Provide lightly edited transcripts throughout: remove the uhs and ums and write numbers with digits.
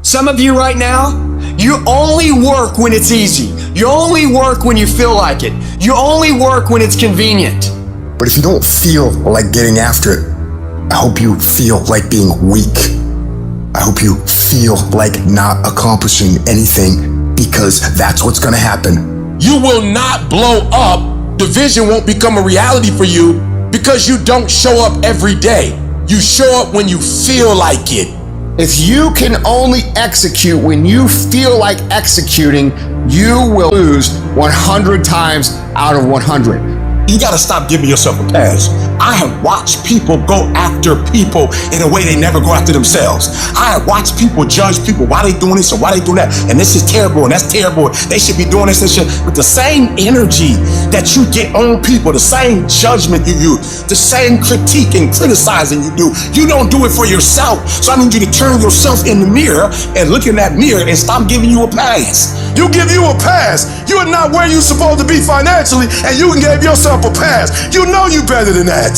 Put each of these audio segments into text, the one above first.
Some of you right now, you only work when it's easy. You only work when you feel like it. You only work when it's convenient. But if you don't feel like getting after it, I hope you feel like being weak. I hope you feel like not accomplishing anything, because that's what's gonna happen. You will not blow up. The vision won't become a reality for you because you don't show up every day. You show up when you feel like it. If you can only execute when you feel like executing, you will lose 100 times out of 100. You gotta stop giving yourself a pass. I have watched people go after people in a way they never go after themselves. I have watched people judge people, why they doing this or why they doing that, and this is terrible and that's terrible. They should be doing this and shit. With the same energy that you get on people, the same judgment you use, the same critique and criticizing you do, you don't do it for yourself. So I need you to turn yourself in the mirror and look in that mirror and stop giving you a pass. You give you a pass. You are not where you're supposed to be financially, and you can give yourself a pass. You know you better than that.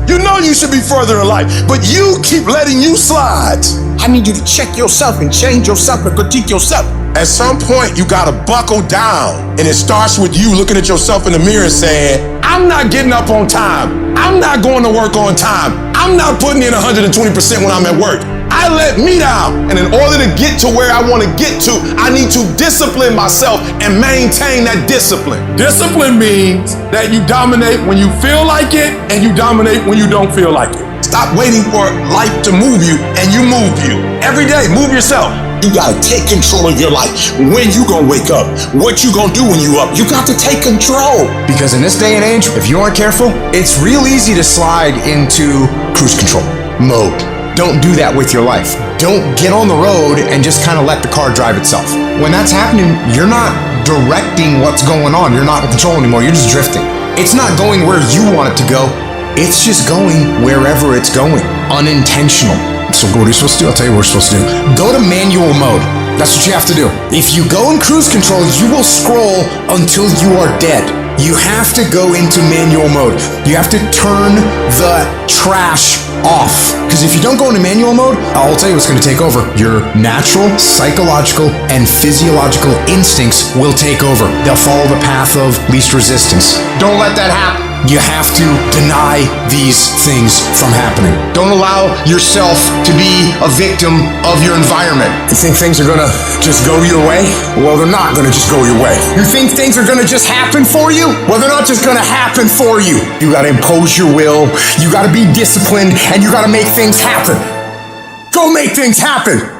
You know you should be further in life, but you keep letting you slide. I need you to check yourself and change yourself and critique yourself. At some point, you gotta buckle down, and it starts with you looking at yourself in the mirror and saying, I'm not getting up on time. I'm not going to work on time. I'm not putting in 120% when I'm at work. I let me down, and in order to get to where I want to get to, I need to discipline myself and maintain that discipline. Discipline means that you dominate when you feel like it, and you dominate when you don't feel like it. Stop waiting for life to move you, and you move you. Every day, move yourself. You gotta take control of your life. When you gonna wake up? What you gonna do when you up? You got to take control. Because in this day and age, if you aren't careful, it's real easy to slide into cruise control mode. Don't do that with your life. Don't get on the road and just kind of let the car drive itself. When that's happening, you're not directing what's going on. You're not in control anymore. You're just drifting. It's not going where you want it to go. It's just going wherever it's going. Unintentional. So what are you supposed to do? I'll tell you what we're supposed to do. Go to manual mode. That's what you have to do. If you go in cruise control, you will scroll until you are dead. You have to go into manual mode. You have to turn the trash off. Because if you don't go into manual mode, I'll tell you what's going to take over. Your natural, psychological, and physiological instincts will take over. They'll follow the path of least resistance. Don't let that happen. You have to deny these things from happening. Don't allow yourself to be a victim of your environment. You think things are gonna just go your way? Well, they're not gonna just go your way. You think things are gonna just happen for you? Well, they're not just gonna happen for you. You gotta impose your will, you gotta be disciplined, and you gotta make things happen. Go make things happen.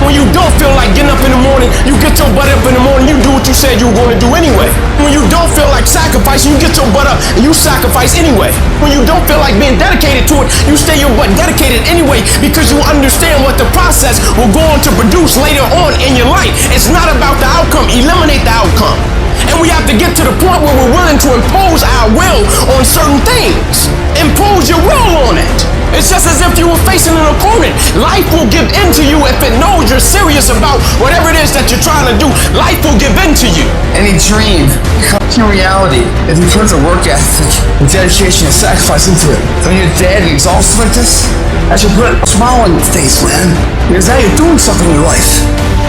When you don't feel like getting up in the morning, you get your butt up in the morning, you do what you said you were going to do anyway. When you don't feel like sacrificing, you get your butt up and you sacrifice anyway. When you don't feel like being dedicated to it, you stay your butt dedicated anyway, because you understand what the process will go on to produce later on in your life. It's not about the outcome. Eliminate the outcome. And we have to get to the point where we're willing to impose our will on certain things. Impose your will on it. It's just as if you were facing an opponent. Life will give in to you if it knows you're serious about whatever it is that you're trying to do. Life will give in to you. Any dream comes to reality if you put the work ethic and dedication and sacrifice into it. When you're dead and exhausted like this, that should put a smile on your face, man. Because now you're doing something in life.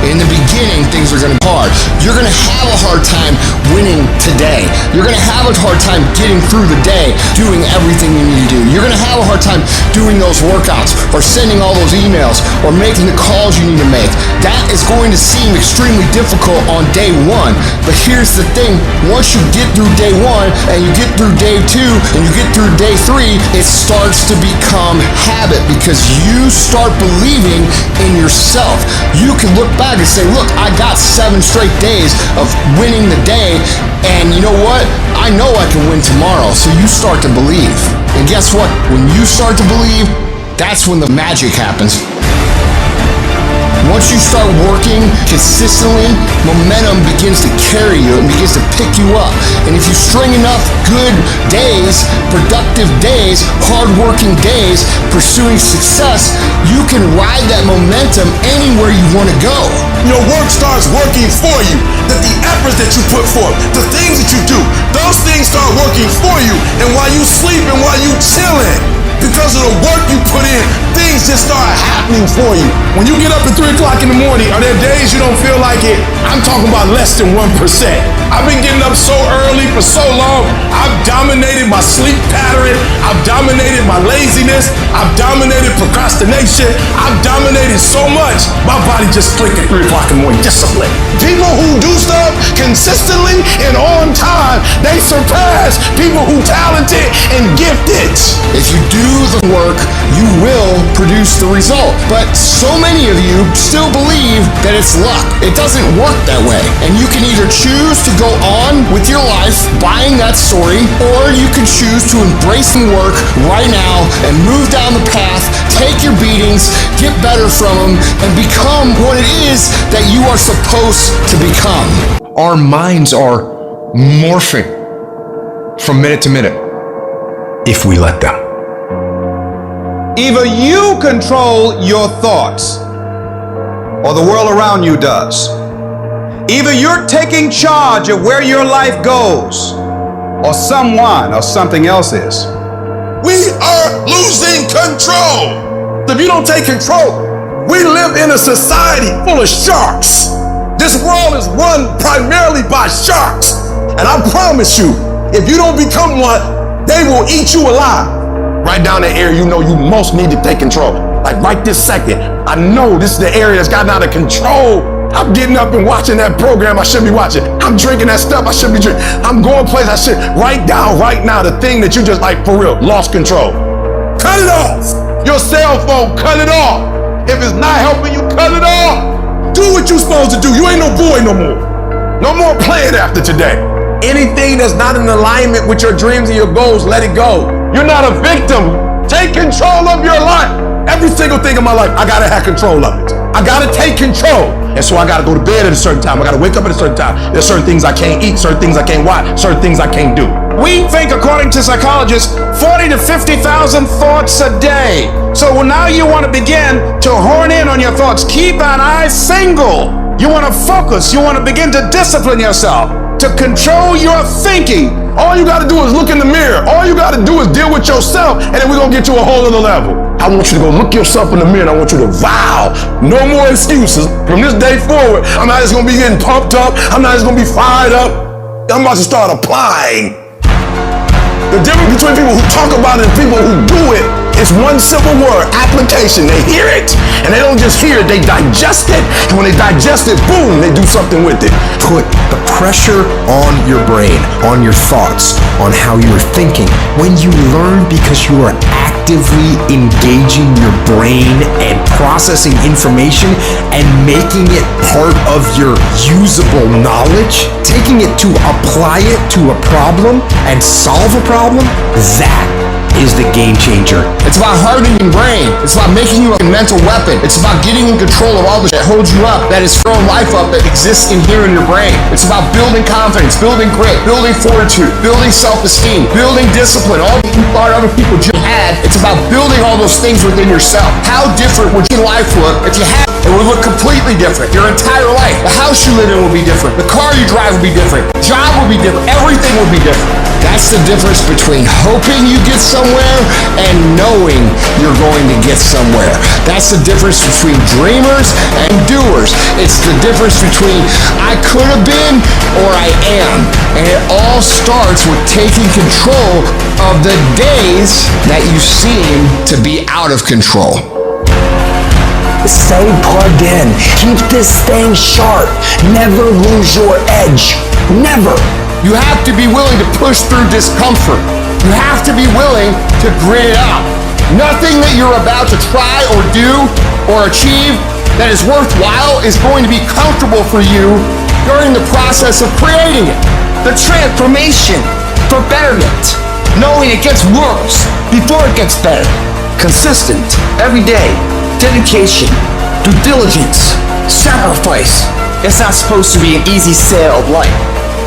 In the beginning, things are gonna be hard. You're gonna have a hard time winning today. You're gonna have a hard time getting through the day, doing everything you need to do. You're gonna have a hard time doing those workouts, or sending all those emails, or making the calls you need to make. That is going to seem extremely difficult on day one. But here's the thing, once you get through day one, and you get through day two, and you get through day three, it starts to become habit, because you start believing in yourself. You can look back and say, look, I got 7 straight days of winning the day, and you know what? I know I can win tomorrow. So you start to believe. And guess what? When you start to believe, that's when the magic happens. Once you start working consistently, momentum begins to carry you and begins to pick you up. And if you string enough good days, productive days, hardworking days, pursuing success, you can ride that momentum anywhere you want to go. Your work starts working for you. That the efforts that you put forth, the things that you do, those things start working for you. And while you sleep and while you chilling, because of the work you put in, things just start happening for you. When you get up at 3 o'clock in the morning, are there days you don't feel like it? I'm talking about less than 1%. I've been getting up so early for so long. I've dominated my sleep pattern. I've dominated my laziness. I've dominated procrastination. I've dominated so much, my body just clicked at 3 o'clock in the morning. Discipline. People who do stuff consistently and on time, they surpass people who talented and gifted. If you do the work, you will produce the result. But so many of you still believe that it's luck. It doesn't work that way. And you can either choose to go on with your life buying that story, or you can choose to embrace the work right now and move down the path, take your beatings, get better from them, and become what it is that you are supposed to become. Our minds are morphing from minute to minute if we let them. Either you control your thoughts, or the world around you does. Either you're taking charge of where your life goes, or someone or something else is. We are losing control. If you don't take control, we live in a society full of sharks. This world is run primarily by sharks. And I promise you, if you don't become one, they will eat you alive. Right down the area you know you most need to take control. Like right this second, I know this is the area that's gotten out of control. I'm getting up and watching that program I should be watching. I'm drinking that stuff I should be drinking. I'm going places I should. Write down right now the thing that you just like for real, lost control. Cut it off. Your cell phone, cut it off. If it's not helping you, cut it off. Do what you're supposed to do. You ain't no boy no more. No more playing after today. Anything that's not in alignment with your dreams and your goals, let it go. You're not a victim. Take control of your life. Every single thing in my life, I gotta have control of it. I gotta take control. And so I gotta go to bed at a certain time. I gotta wake up at a certain time. There's certain things I can't eat, certain things I can't watch, certain things I can't do. We think, according to psychologists, 40 to 50,000 thoughts a day. So now you want to begin to hone in on your thoughts. Keep an eye single. You want to focus. You want to begin to discipline yourself, to control your thinking. All you gotta do is look in the mirror. All you gotta do is deal with yourself, and then we're gonna get to a whole other level. I want you to go look yourself in the mirror, and I want you to vow no more excuses. From this day forward, I'm not just gonna be getting pumped up. I'm not just gonna be fired up. I'm about to start applying. The difference between people who talk about it and people who do it is one simple word: application. They hear it, and they don't just hear it, they digest it. And when they digest it, boom, they do something with it. Put the pressure on your brain, on your thoughts, on how you're thinking. When you learn because you are actively engaging your brain and processing information and making it part of your usable knowledge, taking it to apply it to a problem and solve a problem, that is the game changer. It's about hardening your brain. It's about making you a mental weapon. It's about getting in control of all the shit that holds you up, that is throwing life up, that exists in here in your brain. It's about building confidence, building grit, building fortitude, building self-esteem, building discipline, all that you thought other people just had. It's about building all those things within yourself. How different would your life look if you had it? It would look completely different. Your entire life. The house you live in would be different. The car you drive would be different. The job would be different. Everything would be different. That's the difference between hoping you get somewhere and knowing you're going to get somewhere. That's the difference between dreamers and doers. It's the difference between I could have been or I am. And it all starts with taking control of the days that you seem to be out of control. Stay plugged in. Keep this thing sharp. Never lose your edge. Never. You have to be willing to push through discomfort. You have to be willing to grit it out. Nothing that you're about to try or do or achieve that is worthwhile is going to be comfortable for you during the process of creating it. The transformation for betterment. Knowing it gets worse before it gets better. Consistent, every day. Dedication, due diligence, sacrifice. It's not supposed to be an easy sail of life.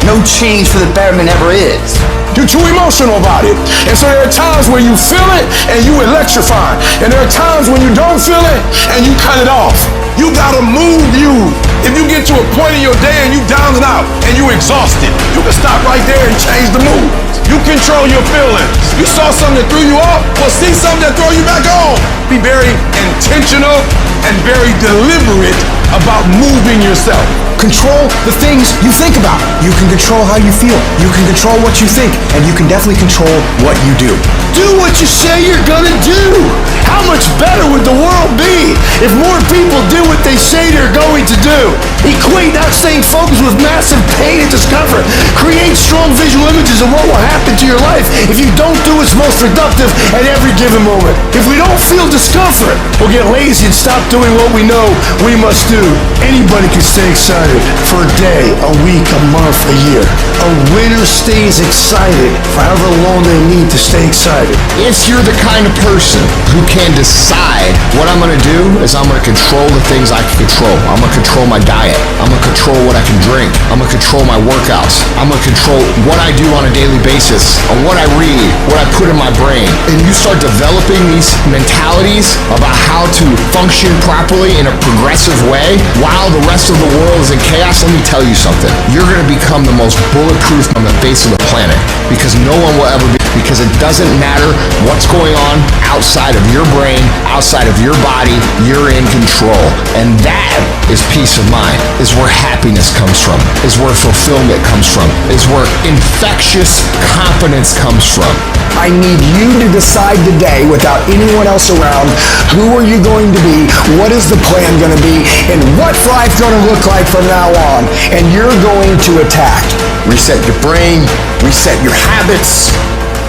No change for the betterment ever is. You're too emotional about it. And so there are times where you feel it and you electrify. And there are times when you don't feel it and you cut it off. You gotta move you. If you get to a point in your day and you down and out and you exhausted, you can stop right there and change the mood. You control your feelings. You saw something that threw you off, well, see something that throw you back on. Be very intentional and very deliberate about moving yourself. Control the things you think about. You can control how you feel. You can control what you think. And you can definitely control what you do. Do what you say you're gonna do. How much better would the world be if more people do what they say they're going to do? Equate not staying focused with massive pain and discomfort. Create strong visual images of what will happen to your life if you don't do what's most productive at every given moment. If we don't feel discomfort, we'll get lazy and stop doing what we know we must do. Anybody can stay excited for a day, a week, a month, a year. A winner stays excited for however long they need to stay excited. If you're the kind of person who can decide what I'm gonna do is I'm gonna control the things I can control. I'm gonna control my diet. I'm gonna control what I can drink. I'm gonna control my workouts. I'm gonna control what I do on a daily basis, and what I read, what I put in my brain. And you start developing these mentalities about how to function properly in a progressive way while the rest of the world is in chaos. Let me tell you something. You're gonna become the most bulletproof on the face of the planet, because no one will ever be, because it doesn't matter what's going on outside of your brain, outside of your body, you're in control. And that is peace of mind, is where happiness comes from, is where fulfillment comes from, is where infectious confidence comes from. I need you to decide today, without anyone else around, who are you going to be, what is the plan going to be, and what's life going to look like from now on. And you're going to attack. Reset your brain, reset your habits,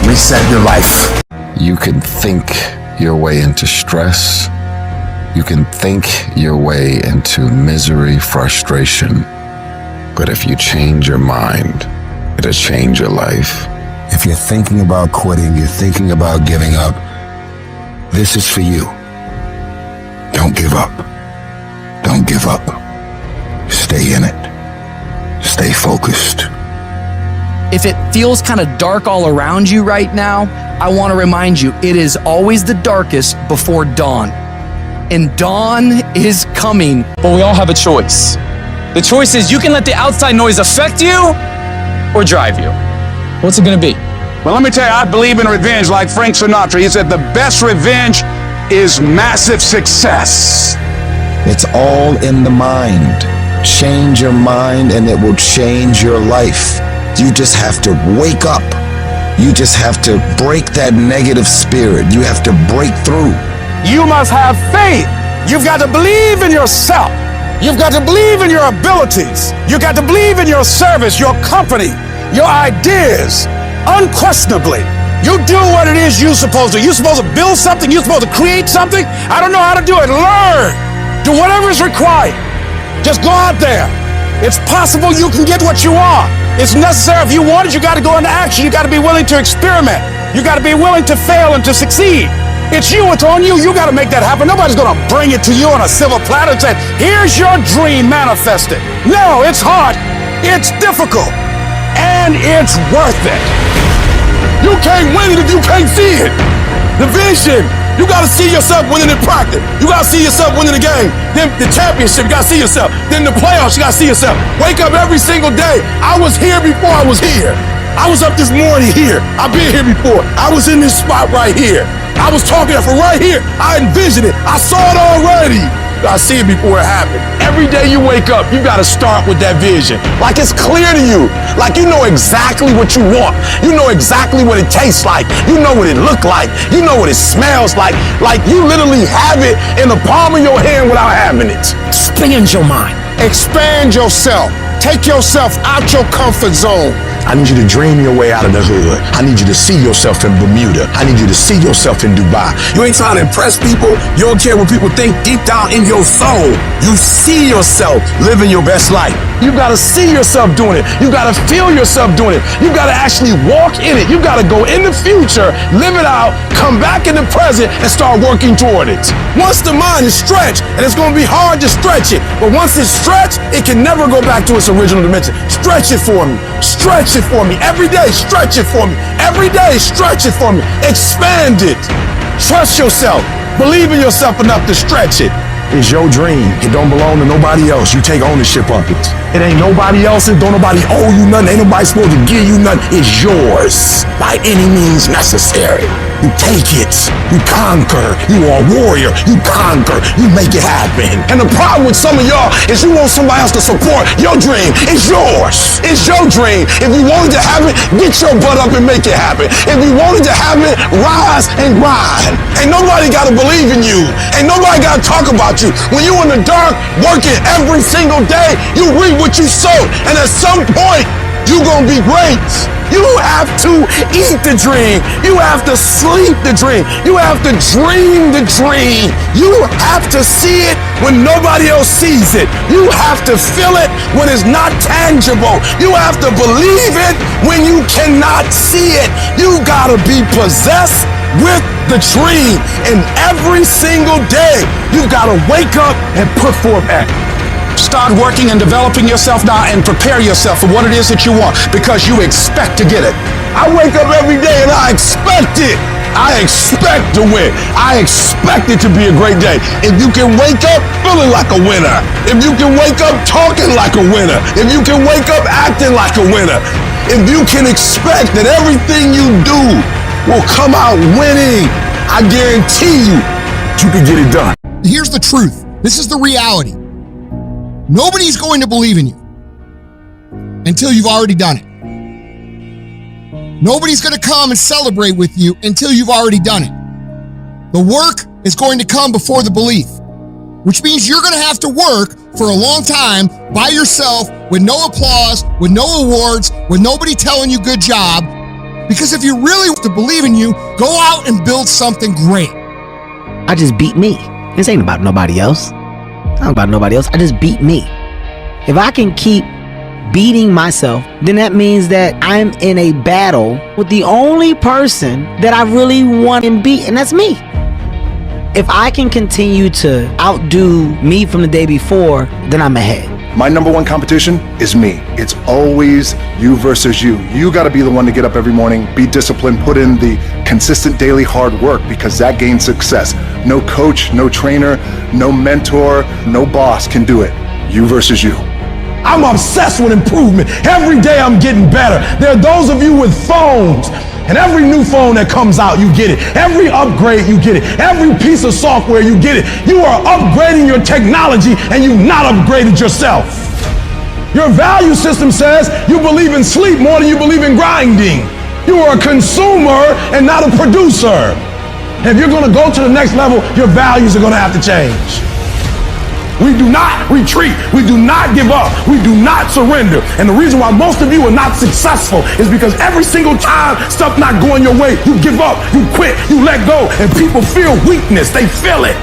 reset your life. You can think your way into stress. You can think your way into misery, frustration. But if you change your mind, it'll change your life. If you're thinking about quitting, you're thinking about giving up, this is for you. Don't give up. Don't give up. Stay in it. Stay focused. If it feels kind of dark all around you right now, I want to remind you, it is always the darkest before dawn. And dawn is coming. But we all have a choice. The choice is you can let the outside noise affect you or drive you. What's it gonna be? Well, let me tell you, I believe in revenge like Frank Sinatra. He said the best revenge is massive success. It's all in the mind. Change your mind and it will change your life. You just have to wake up. You just have to break that negative spirit. You have to break through. You must have faith. You've got to believe in yourself. You've got to believe in your abilities. You've got to believe in your service, your company, your ideas. Unquestionably, you do what it is you're supposed to. You're supposed to build something. You're supposed to create something. I don't know how to do it. Learn. Do whatever is required. Just go out there. It's possible you can get what you want. It's necessary. If you want it, you got to go into action. You got to be willing to experiment. You got to be willing to fail and to succeed. It's you. It's on you. You got to make that happen. Nobody's going to bring it to you on a silver platter and say, here's your dream manifested. No, it's hard. It's difficult. And it's worth it. You can't win it if you can't see it. The vision. You gotta see yourself winning in practice. You gotta see yourself winning the game. Then the championship, you gotta see yourself. Then the playoffs, you gotta see yourself. Wake up every single day. I was here before I was here. I was up this morning here. I've been here before. I was in this spot right here. I was talking from right here. I envisioned it. I saw it already. I see it before it happened. Every day you wake up, you gotta start with that vision. Like it's clear to you. Like you know exactly what you want. You know exactly what it tastes like. You know what it look like. You know what it smells like. Like you literally have it in the palm of your hand without having it. Expand your mind. Expand yourself. Take yourself out your comfort zone. I need you to dream your way out of the hood. I need you to see yourself in Bermuda. I need you to see yourself in Dubai. You ain't trying to impress people. You don't care what people think. Deep down in your soul, you see yourself living your best life. You gotta see yourself doing it. You gotta feel yourself doing it. You gotta actually walk in it. You gotta go in the future, live it out, come back in the present, and start working toward it. Once the mind is stretched, and it's gonna be hard to stretch it, but once it's stretched, it can never go back to its original dimension. Stretch it for me. Stretch it for me. Every day, stretch it for me. Every day, stretch it for me. Expand it. Trust yourself. Believe in yourself enough to stretch it. It's your dream. It don't belong to nobody else. You take ownership of it. It ain't nobody else's. Don't nobody owe you nothing. Ain't nobody supposed to give you nothing. It's yours by any means necessary. You take it. You conquer. You are a warrior. You conquer. You make it happen. And the problem with some of y'all is you want somebody else to support your dream. It's yours. It's your dream. If you wanted to have it, get your butt up and make it happen. If you wanted to have it, rise and grind. Ain't nobody got to believe in you. Ain't nobody got to talk about you. When you in the dark, working every single day, you reap what you sowed. And at some point, you gonna be great. You have to eat the dream. You have to sleep the dream. You have to dream the dream. You have to see it when nobody else sees it. You have to feel it when it's not tangible. You have to believe it when you cannot see it. You gotta be possessed with the dream. And every single day, you gotta wake up and put forth action. Start working and developing yourself now and prepare yourself for what it is that you want, because you expect to get it. I wake up every day and I expect it. I expect to win. I expect it to be a great day. If you can wake up feeling like a winner, if you can wake up talking like a winner, if you can wake up acting like a winner, if you can expect that everything you do will come out winning, I guarantee you can get it done. Here's the truth. This is the reality. Nobody's going to believe in you until you've already done it. Nobody's going to come and celebrate with you until you've already done it. The work is going to come before the belief, which means you're going to have to work for a long time by yourself with no applause, with no awards, with nobody telling you good job. Because if you really want to believe in you, go out and build something great. I just beat me. This ain't about nobody else. It's not about nobody else. I just beat me. If I can keep beating myself, then that means that I'm in a battle with the only person that I really want and beat, and that's me. If I can continue to outdo me from the day before, then I'm ahead. My number one competition is me. It's always you versus you. You got to be the one to get up every morning, be disciplined, put in the consistent daily hard work, because that gains success. No coach, no trainer, no mentor, no boss can do it. You versus you. I'm obsessed with improvement. Every day I'm getting better. There are those of you with phones, and every new phone that comes out, you get it. Every upgrade, you get it. Every piece of software, you get it. You are upgrading your technology, and you've not upgraded yourself. Your value system says you believe in sleep more than you believe in grinding. You are a consumer and not a producer. If you're going to go to the next level, your values are going to have to change. We do not retreat. We do not give up. We do not surrender. And the reason why most of you are not successful is because every single time stuff not going your way, you give up, you quit, you let go, and people feel weakness. They feel it.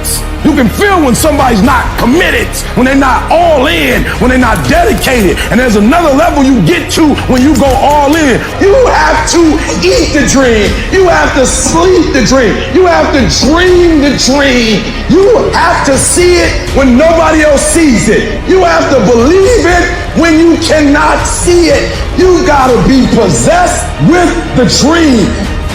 You can feel when somebody's not committed, when they're not all in, when they're not dedicated. And there's another level you get to when you go all in. You have to eat the dream. You have to sleep the dream. You have to dream the dream. You have to see it when nobody else sees it. You have to believe it when you cannot see it. You gotta be possessed with the dream.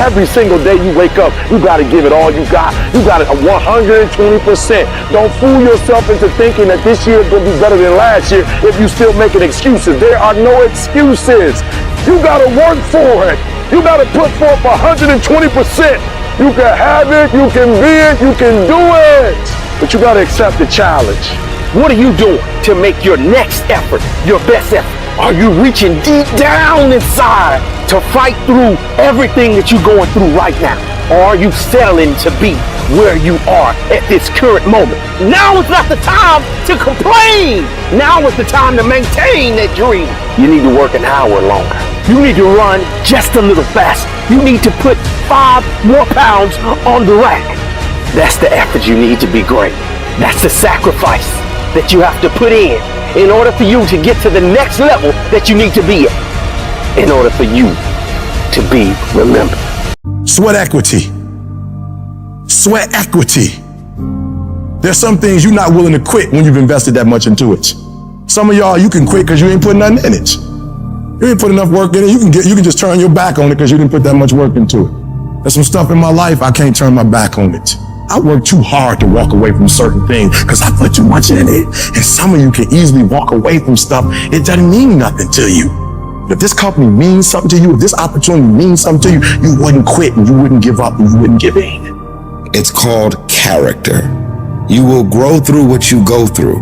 Every single day you wake up, you gotta give it all you got. You got it 120%. Don't fool yourself into thinking that this year is gonna be better than last year if you still making excuses. There are no excuses. You gotta work for it. You gotta put forth 120%. You can have it, you can be it, you can do it. But you gotta accept the challenge. What are you doing to make your next effort your best effort? Are you reaching deep down inside to fight through everything that you're going through right now? Or are you settling to be where you are at this current moment? Now is not the time to complain. Now is the time to maintain that dream. You need to work an hour longer. You need to run just a little faster. You need to put 5 more pounds on the rack. That's the effort you need to be great. That's the sacrifice that you have to put in order for you to get to the next level that you need to be at, in order for you to be remembered. Sweat equity. Sweat equity. There's some things you're not willing to quit when you've invested that much into it. Some of y'all, you can quit because you ain't putting nothing in it. You ain't put enough work in it. You can just turn your back on it because you didn't put that much work into it. There's some stuff in my life I can't turn my back on it. I work too hard to walk away from certain things because I put too much in it. And some of you can easily walk away from stuff. It doesn't mean nothing to you. If this company means something to you, if this opportunity means something to you, you wouldn't quit and you wouldn't give up and you wouldn't give in. It's called character. You will grow through what you go through.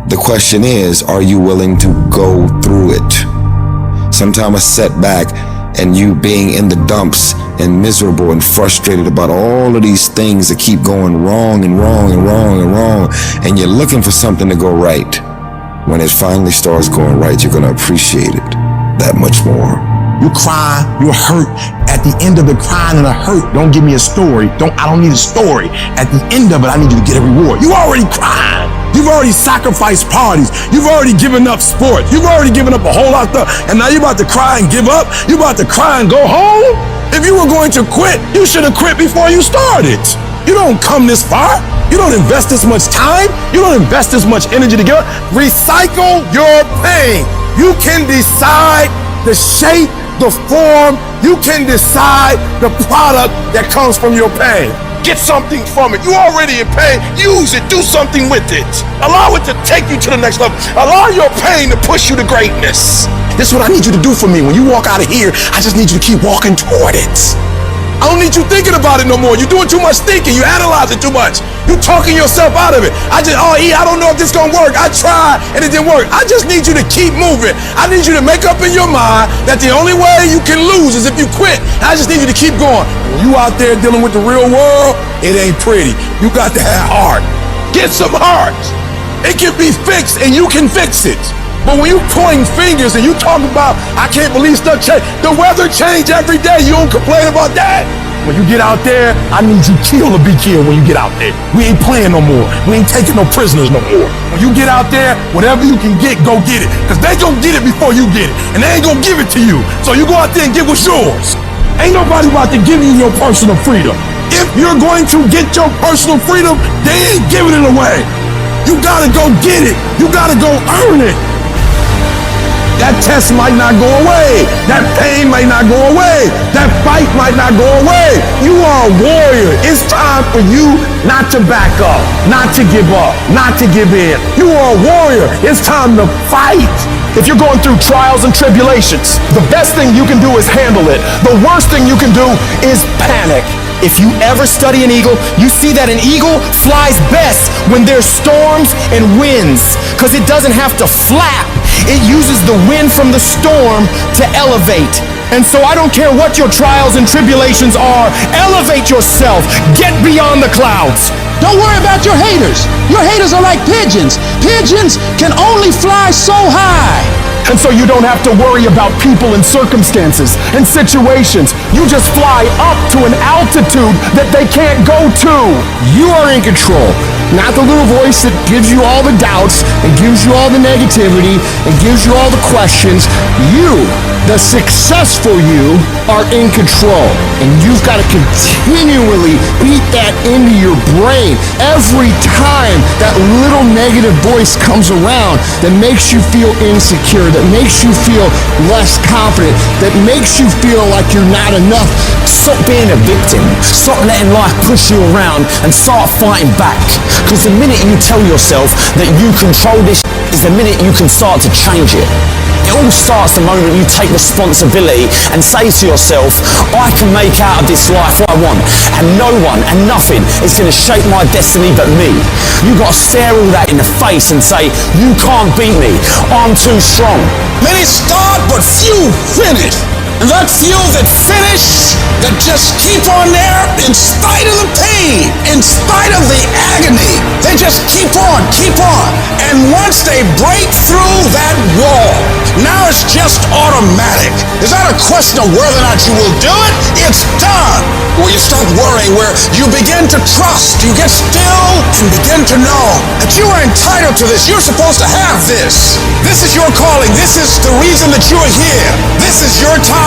The question is, are you willing to go through it? Sometimes a setback and you being in the dumps and miserable and frustrated about all of these things that keep going wrong and wrong and wrong and wrong, and you're looking for something to go right. When it finally starts going right, you're going to appreciate it that much more. You cry, you're hurt. At the end of the crying and the hurt, don't give me a story. I don't need a story. At the end of it, I need you to get a reward. You already cried. You've already sacrificed parties. You've already given up sports. You've already given up a whole lot of stuff. And now you're about to cry and give up. You're about to cry and go home. If you were going to quit, you should have quit before you started. You don't come this far. You don't invest this much time. You don't invest this much energy to give up. Recycle your pain. You can decide the shape, the form. You can decide the product that comes from your pain. Get something from it. You already in pain. Use it. Do something with it. Allow it to take you to the next level. Allow your pain to push you to greatness. This is what I need you to do for me. When you walk out of here, I just need you to keep walking toward it. I don't need you thinking about it no more. You're doing too much thinking. You analyze it too much. You're talking yourself out of it. I don't know if this is going to work. I tried and it didn't work. I just need you to keep moving. I need you to make up in your mind that the only way you can lose is if you quit. I just need you to keep going. When you out there dealing with the real world, it ain't pretty. You got to have heart. Get some heart. It can be fixed and you can fix it. But when you pointing fingers and you talking about, I can't believe stuff change. The weather change every day. You don't complain about that. When you get out there, I need you kill or be killed when you get out there. We ain't playing no more. We ain't taking no prisoners no more. When you get out there, whatever you can get, go get it. Because they gonna get it before you get it. And they ain't gonna give it to you. So you go out there and get what's yours. Ain't nobody about to give you your personal freedom. If you're going to get your personal freedom, they ain't giving it away. You gotta go get it. You gotta go earn it. That test might not go away. That pain might not go away. That fight might not go away. You are a warrior. It's time for you not to back up, not to give up, not to give in. You are a warrior. It's time to fight. If you're going through trials and tribulations, the best thing you can do is handle it. The worst thing you can do is panic. If you ever study an eagle, you see that an eagle flies best when there's storms and winds, because it doesn't have to flap. It uses the wind from the storm to elevate. And so I don't care what your trials and tribulations are, elevate yourself, get beyond the clouds. Don't worry about your haters. Your haters are like pigeons. Pigeons can only fly so high. And so you don't have to worry about people and circumstances and situations. You just fly up to an altitude that they can't go to. You are in control. Not the little voice that gives you all the doubts and gives you all the negativity and gives you all the questions. You, the successful you, are in control. And you've got to continually beat that into your brain every time that little negative voice comes around that makes you feel insecure, that makes you feel less confident, that makes you feel like you're not enough. Stop being a victim. Stop letting life push you around and start fighting back. Because the minute you tell yourself that you control this is the minute you can start to change it. It all starts the moment you take responsibility and say to yourself, I can make out of this life what I want, and no one and nothing is going to shape my destiny but me. You've got to stare all that in the face and say, you can't beat me, I'm too strong. Many start, but few finish. And that few that finish, that just keep on there in spite of the pain, in spite of the agony, they just keep on. And once they break through that wall, now it's just automatic. It's not a question of whether or not you will do it, it's done. Where you stop worrying, where you begin to trust, you get still and begin to know that you are entitled to this, you're supposed to have this. This is your calling, this is the reason that you are here, this is your time.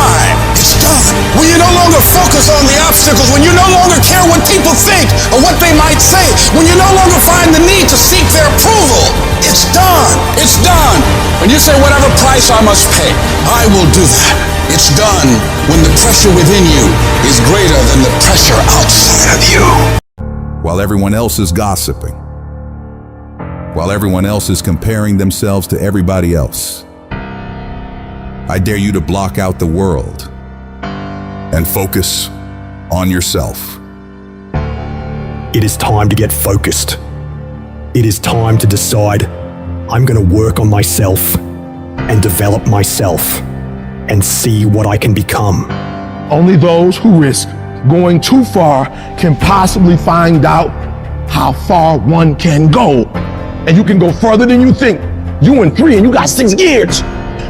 It's done. When you no longer focus on the obstacles, when you no longer care what people think or what they might say, when you no longer find the need to seek their approval, it's done. It's done. When you say whatever price I must pay, I will do that. It's done when the pressure within you is greater than the pressure outside of you. while everyone else is gossiping, while everyone else is comparing themselves to everybody else. I dare you to block out the world and focus on yourself. It is time to get focused. It is time to decide I'm going to work on myself and develop myself and see what I can become. Only those who risk going too far can possibly find out how far one can go. And you can go further than you think. You in 3 and you got 6 gears,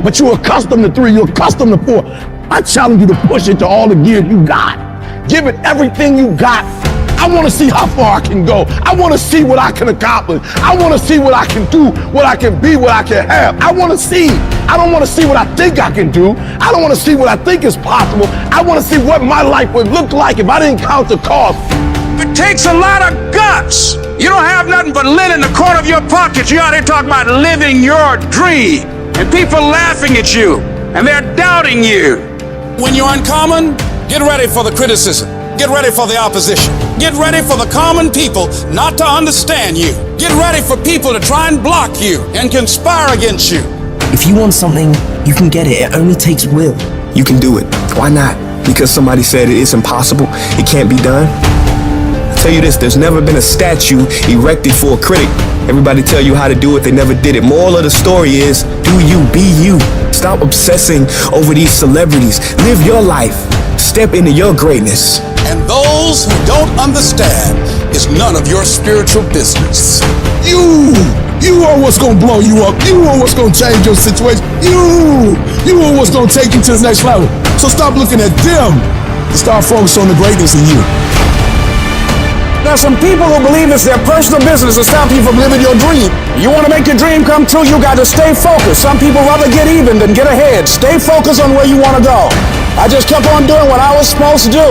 but you're accustomed to 3, you're accustomed to 4. I challenge you to push it to all the gears you got. Give it everything you got. I want to see how far I can go. I want to see what I can accomplish. I want to see what I can do, what I can be, what I can have. I want to see. I don't want to see what I think I can do. I don't want to see what I think is possible. I want to see what my life would look like if I didn't count the cost. It takes a lot of guts. You don't have nothing but lint in the corner of your pocket. You out here talking about living your dream. And people laughing at you. And they're doubting you. When you're uncommon, get ready for the criticism. Get ready for the opposition. Get ready for the common people not to understand you. Get ready for people to try and block you and conspire against you. If you want something, you can get it. It only takes will. You can do it. Why not? Because somebody said it's impossible, it can't be done? I'll tell you this, there's never been a statue erected for a critic. Everybody tell you how to do it, they never did it. Moral of the story is, do you, be you. Stop obsessing over these celebrities. Live your life. Step into your greatness. And those who don't understand is none of your spiritual business. You are what's gonna blow you up. You are what's gonna change your situation. You are what's gonna take you to the next level. So stop looking at them and start focusing on the greatness in you. There's some people who believe it's their personal business to stop you from living your dream. You want to make your dream come true, you got to stay focused. Some people rather get even than get ahead. Stay focused on where you want to go. I just kept on doing what I was supposed to do.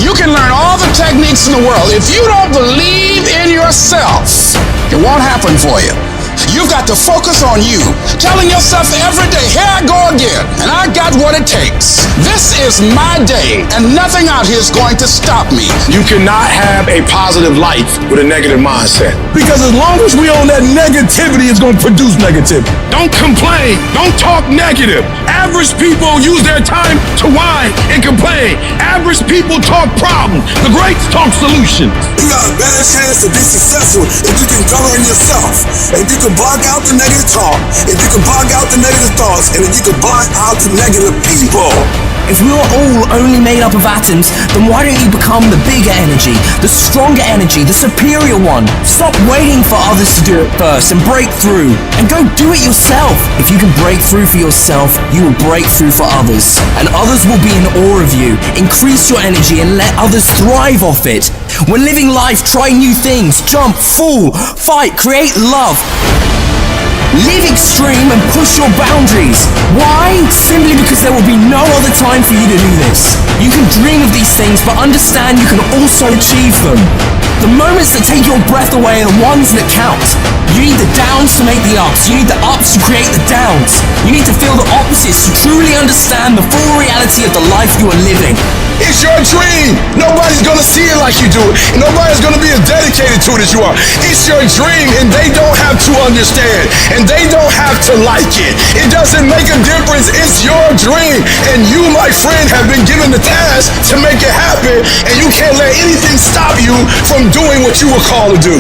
You can learn all the techniques in the world. If you don't believe in yourself, it won't happen for you. You've got to focus on you, telling yourself every day, here I go again, and I got what it takes. This is my day, and nothing out here is going to stop me. You cannot have a positive life with a negative mindset. Because as long as we own that negativity, it's going to produce negativity. Don't complain. Don't talk negative. Average people use their time to whine and complain. Average people talk problems. The greats talk solutions. You got a better chance to be successful if you can govern yourself. If you can block out the negative talk, if you can block out the negative thoughts, and if you can block out the negative people. If we're all only made up of atoms, then why don't you become the bigger energy, the stronger energy, the superior one? Stop waiting for others to do it first and break through, and go do it yourself. If you can break through for yourself, you will break through for others, and others will be in awe of you. Increase your energy and let others thrive off it. When living life, try new things, jump, fall, fight, create love. Live extreme and push your boundaries. Why? Simply because there will be no other time for you to do this. You can dream of these things, but understand you can also achieve them. The moments that take your breath away are the ones that count. You need the downs to make the ups. You need the ups to create the downs. You need to feel the opposites to truly understand the full reality of the life you are living. It's your dream. Nobody's gonna see it like you do it. And nobody's gonna be as dedicated to it as you are. It's your dream, and they don't have to understand, and they don't have to like it. It doesn't make a difference. It's your dream, and you, my friend, have been given the task to make it happen, and you can't let anything stop you from doing what you were called to do.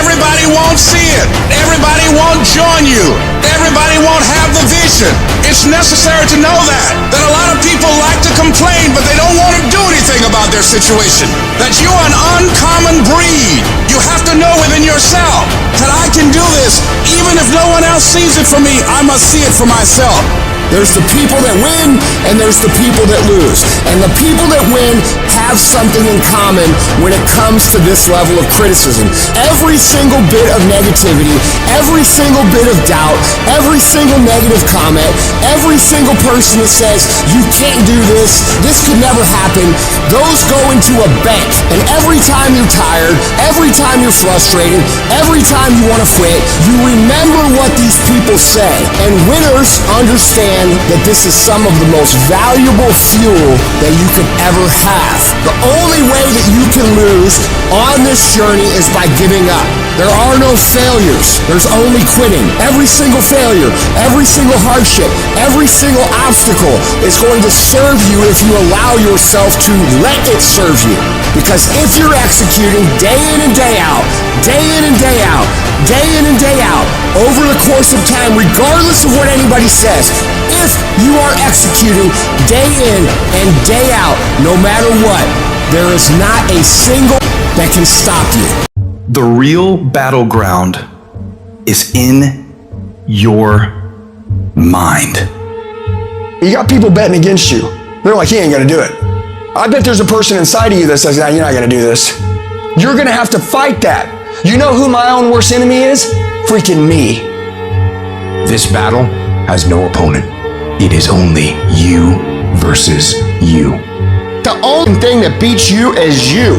Everybody won't see it. Everybody won't join you. Everybody won't have the vision. It's necessary to know that a lot of people like to complain, but they don't want to do anything about their situation. That you are an uncommon breed. You have to know within yourself that I can do this. Even if no one else sees it for me, I must see it for myself. There's the people that win, and there's the people that lose. And the people that win have something in common when it comes to this level of criticism. Every single bit of negativity, every single bit of doubt, every single negative comment, every single person that says, you can't do this could never happen, those go into a bank. And every time you're tired, every time you're frustrated, every time you want to quit, you remember what these people people say. And winners understand that this is some of the most valuable fuel that you could ever have. The only way that you can lose on this journey is by giving up. There are no failures. There's only quitting. Every single failure, every single hardship, every single obstacle is going to serve you if you allow yourself to let it serve you. Because if you're executing day in and day out, day in and day out, day in and day out, over the course of time, regardless of what anybody says, if you are executing day in and day out, no matter what, there is not a single that can stop you. The real battleground is in your mind. You got people betting against you. They're like, he ain't gonna do it. I bet there's a person inside of you that says, nah, you're not gonna do this. You're gonna have to fight that. You know who my own worst enemy is? Freaking me. This battle has no opponent. It is only you versus you. The only thing that beats you is you.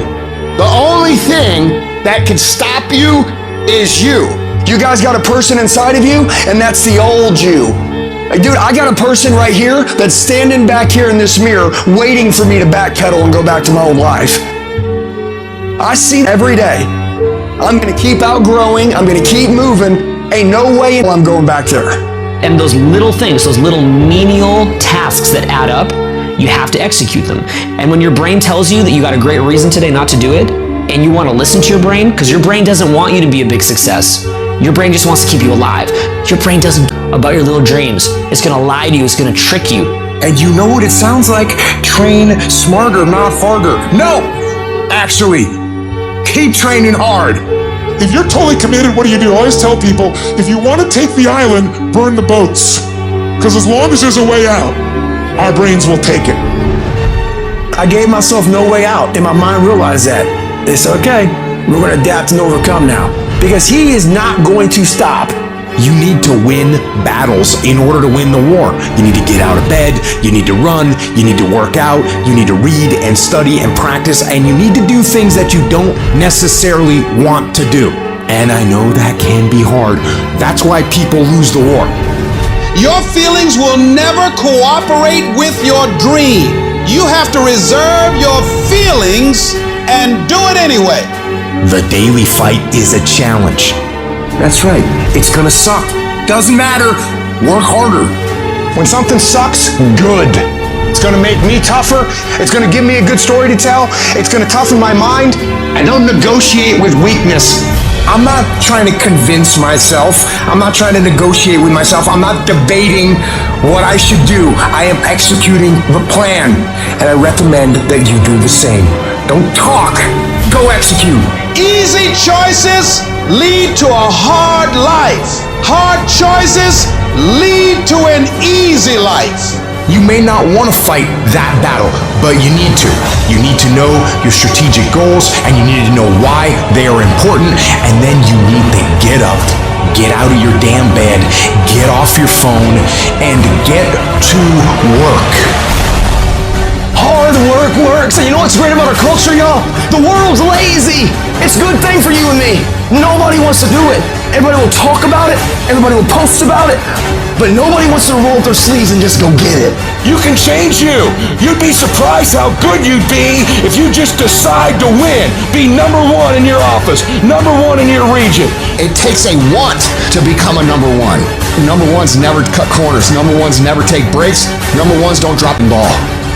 The only thing that can stop you is you. You guys got a person inside of you, and that's the old you. Like, dude, I got a person right here that's standing back here in this mirror waiting for me to backpedal and go back to my old life. I see every day. I'm gonna keep outgrowing, I'm gonna keep moving. Ain't no way I'm going back there. And those little things, those little menial tasks that add up, you have to execute them. And when your brain tells you that you got a great reason today not to do it, and you want to listen to your brain, because your brain doesn't want you to be a big success. Your brain just wants to keep you alive. Your brain doesn't about your little dreams. It's gonna lie to you, it's gonna trick you. And you know what it sounds like? Train smarter, not harder. No! Actually, keep training hard. If you're totally committed, what do? I always tell people, if you want to take the island, burn the boats. Because as long as there's a way out, our brains will take it. I gave myself no way out, and my mind realized that. It's okay. We're going to adapt and overcome now. Because he is not going to stop. You need to win battles in order to win the war. You need to get out of bed, you need to run, you need to work out, you need to read and study and practice, and you need to do things that you don't necessarily want to do. And I know that can be hard. That's why people lose the war. Your feelings will never cooperate with your dream. You have to reserve your feelings and do it anyway. The daily fight is a challenge. That's right. It's gonna suck. Doesn't matter. Work harder. When something sucks, good. It's gonna make me tougher. It's gonna give me a good story to tell. It's gonna toughen my mind. I don't negotiate with weakness. I'm not trying to convince myself. I'm not trying to negotiate with myself. I'm not debating what I should do. I am executing the plan. And I recommend that you do the same. Don't talk. Go execute. Easy choices lead to a hard life. Hard choices lead to an easy life. You may not want to fight that battle, but you need to. You need to know your strategic goals, and you need to know why they are important, and then you need to get up, get out of your damn bed, get off your phone, and get to work. Hard work works. And you know what's great about our culture, y'all? The world's lazy. It's a good thing for you and me. Nobody wants to do it. Everybody will talk about it. Everybody will post about it. But nobody wants to roll up their sleeves and just go get it. You can change you. You'd be surprised how good you'd be if you just decide to win. Be number one in your office, number one in your region. It takes a want to become a number one. Number ones never cut corners. Number ones never take breaks. Number ones don't drop the ball.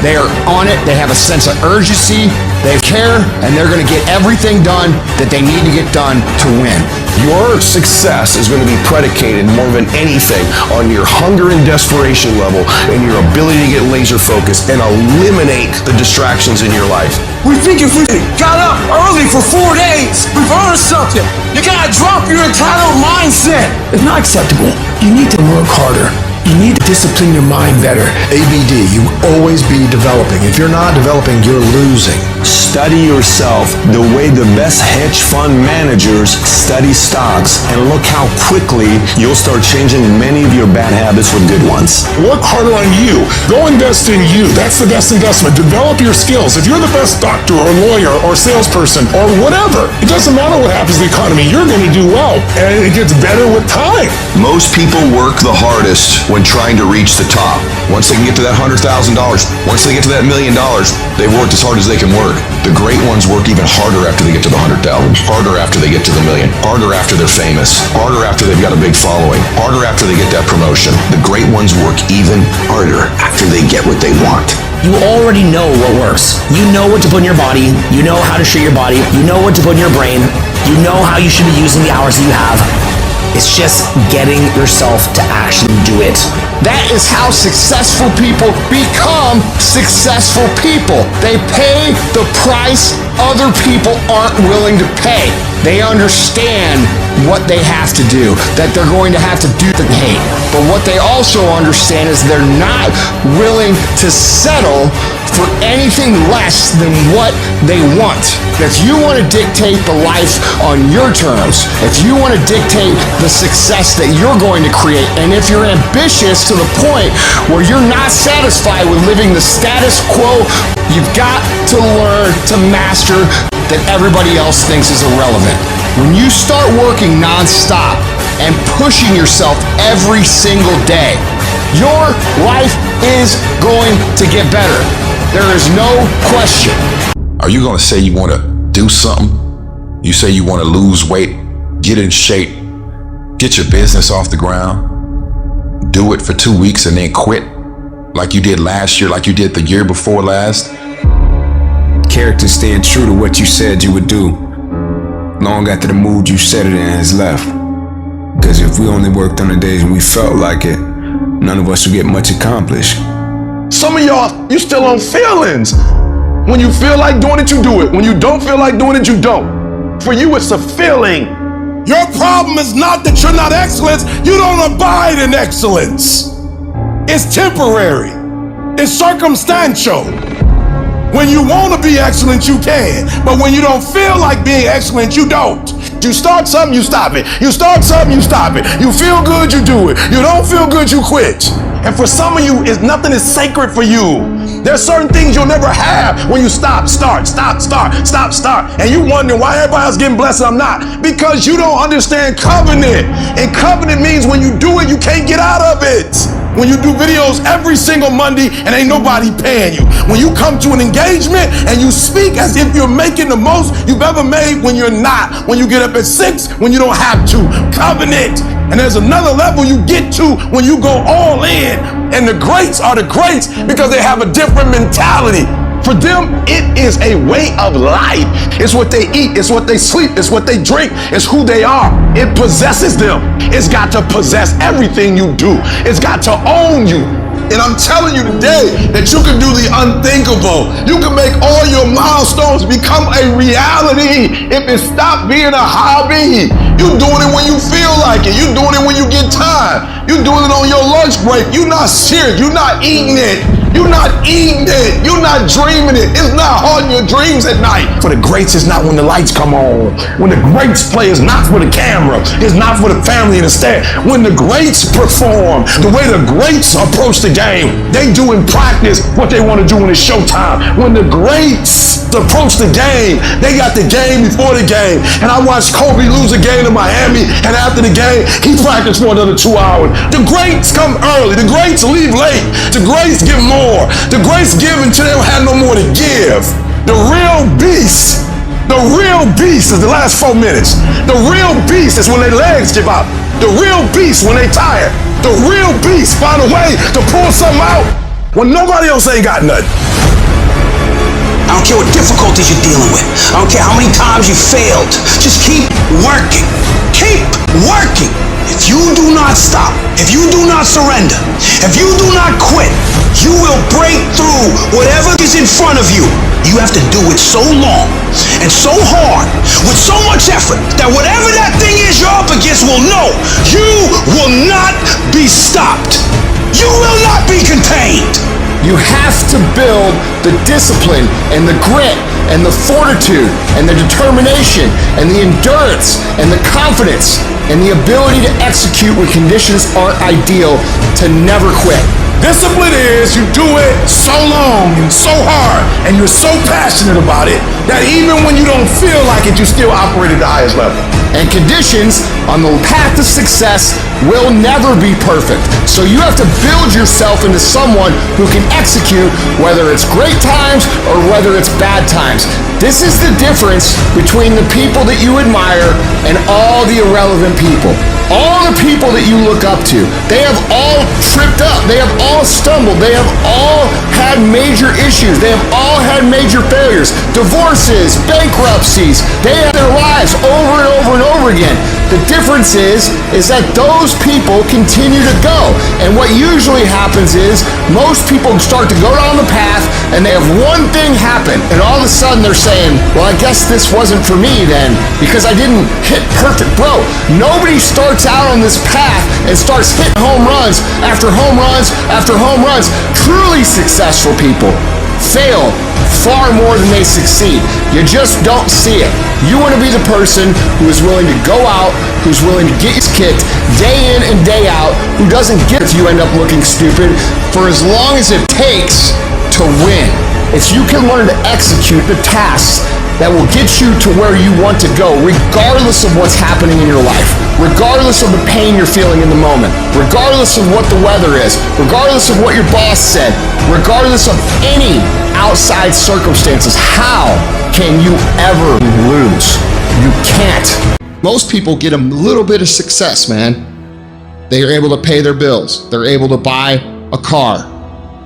They are on it, they have a sense of urgency, they care, and they're gonna get everything done that they need to get done to win. Your success is gonna be predicated more than anything on your hunger and desperation level and your ability to get laser focused and eliminate the distractions in your life. We think if we got up early for 4 days, we've earned something. You gotta drop your entitled mindset. It's not acceptable. You need to work harder. You need to discipline your mind better. ABD, you always be developing. If you're not developing, you're losing. study yourself the way the best hedge fund managers study stocks, and look how quickly you'll start changing many of your bad habits with good ones. Work harder on you. Go invest in you. That's the best investment. Develop your skills. If you're the best doctor or lawyer or salesperson or whatever, it doesn't matter what happens to the economy. You're going to do well, and it gets better with time. Most people work the hardest when trying to reach the top. Once they can get to that $100,000, once they get to that $1 million, they've worked as hard as they can work. The great ones work even harder after they get to the 100,000, harder after they get to the million, harder after they're famous, harder after they've got a big following, harder after they get that promotion. The great ones work even harder after they get what they want. You already know what works. You know what to put in your body. You know how to treat your body. You know what to put in your brain. You know how you should be using the hours that you have. It's just getting yourself to actually do it. That is how successful people become successful people. They pay the price other people aren't willing to pay. They understand what they have to do, that they're going to have to do the hate. But what they also understand is they're not willing to settle for anything less than what they want. If you want to dictate the life on your terms, if you want to dictate the success that you're going to create, and if you're ambitious to the point where you're not satisfied with living the status quo, you've got to learn to master that everybody else thinks is irrelevant. When you start working nonstop and pushing yourself every single day, your life is going to get better. There is no question. Are you going to say you want to do something? You say you want to lose weight, get in shape, get your business off the ground, do it for 2 weeks and then quit like you did last year, like you did the year before last? Character staying true to what you said you would do long after the mood you set it in has left. Because if we only worked on the days when we felt like it, none of us would get much accomplished. Some of y'all, you still on feelings. When you feel like doing it, you do it. When you don't feel like doing it, you don't. For you, it's a feeling. Your problem is not that you're not excellent. You don't abide in excellence. It's temporary. It's circumstantial. When you want to be excellent, you can. But when you don't feel like being excellent, you don't. You start something, you stop it. You start something, you stop it. You feel good, you do it. You don't feel good, you quit. And for some of you, nothing is sacred for you. There's certain things you'll never have when you stop, start. And you wondering why everybody else getting blessed and I'm not. Because you don't understand covenant. And covenant means when you do it, you can't get out of it. When you do videos every single Monday and ain't nobody paying you. When you come to an engagement and you speak as if you're making the most you've ever made when you're not. When you get up at 6 when you don't have to. Covenant. And there's another level you get to when you go all in. And the greats are the greats because they have a different mentality. For them, it is a way of life. It's what they eat. It's what they sleep. It's what they drink. It's who they are. It possesses them. It's got to possess everything you do. It's got to own you. And I'm telling you today that you can do the unthinkable. You can make all your milestones become a reality if it stopped being a hobby. You're doing it when you feel like it. You're doing it when you get time. You're doing it on your lunch break. You're not serious. You're not eating it. You're not eating it. You're not dreaming it. It's not haunting your dreams at night. For the greats, it's not when the lights come on. When the greats play, it's not for the camera. It's not for the family and the stand. When the greats perform, the way the greats approach the game, they do in practice what they want to do when it's showtime. When the greats approach the game, they got the game before the game. And I watched Kobe lose a game to Miami, and after the game, he practiced for another 2 hours. The greats come early. The greats leave late. The greats give more. The greats give until they don't have no more to give. The real beast is the last 4 minutes. The real beast is when their legs give out. The real beast when they tired. The real beast find a way to pull something out when nobody else ain't got nothing. I don't care what difficulties you're dealing with. I don't care how many times you failed. Just keep working. Keep working. If you do not stop, if you do not surrender, if you do not quit, you will break through whatever is in front of you. You have to do it so long and so hard with so much effort that whatever that thing is you're up against will know you will not be stopped. You will not be contained. You have to build the discipline and the grit and the fortitude and the determination and the endurance and the confidence and the ability to execute when conditions aren't ideal to never quit. Discipline is you do it so long and so hard and you're so passionate about it that even when you don't feel like it, you still operate at the highest level. And conditions on the path to success will never be perfect. So you have to build yourself into someone who can execute whether it's great times or whether it's bad times. This is the difference between the people that you admire and all the irrelevant people. All the people that you look up to, they have all tripped up, they have all stumbled, they have all had major issues, they have all had major failures, divorces, bankruptcies, they have their lives over and over and over again. The difference is that those people continue to go. And what usually happens is most people start to go down the path and they have one thing happen and all of a sudden they're saying, well, I guess this wasn't for me then because I didn't hit perfect. Bro, nobody starts out on this path and starts hitting home runs after home runs after home runs. Truly successful people fail far more than they succeed. You just don't see it. You want to be the person who is willing to go out, who's willing to get his kicked day in and day out, who doesn't get if you end up looking stupid for as long as it takes to win. If you can learn to execute the tasks that will get you to where you want to go, regardless of what's happening in your life, regardless of the pain you're feeling in the moment, regardless of what the weather is, regardless of what your boss said, regardless of any outside circumstances, how can you ever lose? You can't. Most people get a little bit of success, man. They are able to pay their bills. They're able to buy a car.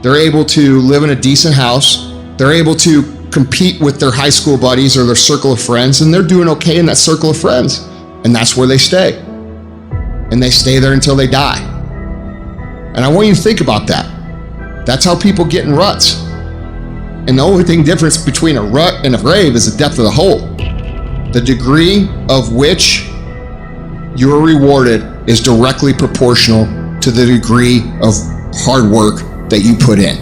They're able to live in a decent house. They're able to compete with their high school buddies or their circle of friends, and they're doing okay in that circle of friends. And that's where they stay. And they stay there until they die. And I want you to think about that. That's how people get in ruts. And the only thing difference between a rut and a grave is the depth of the hole. The degree of which you are rewarded is directly proportional to the degree of hard work that you put in.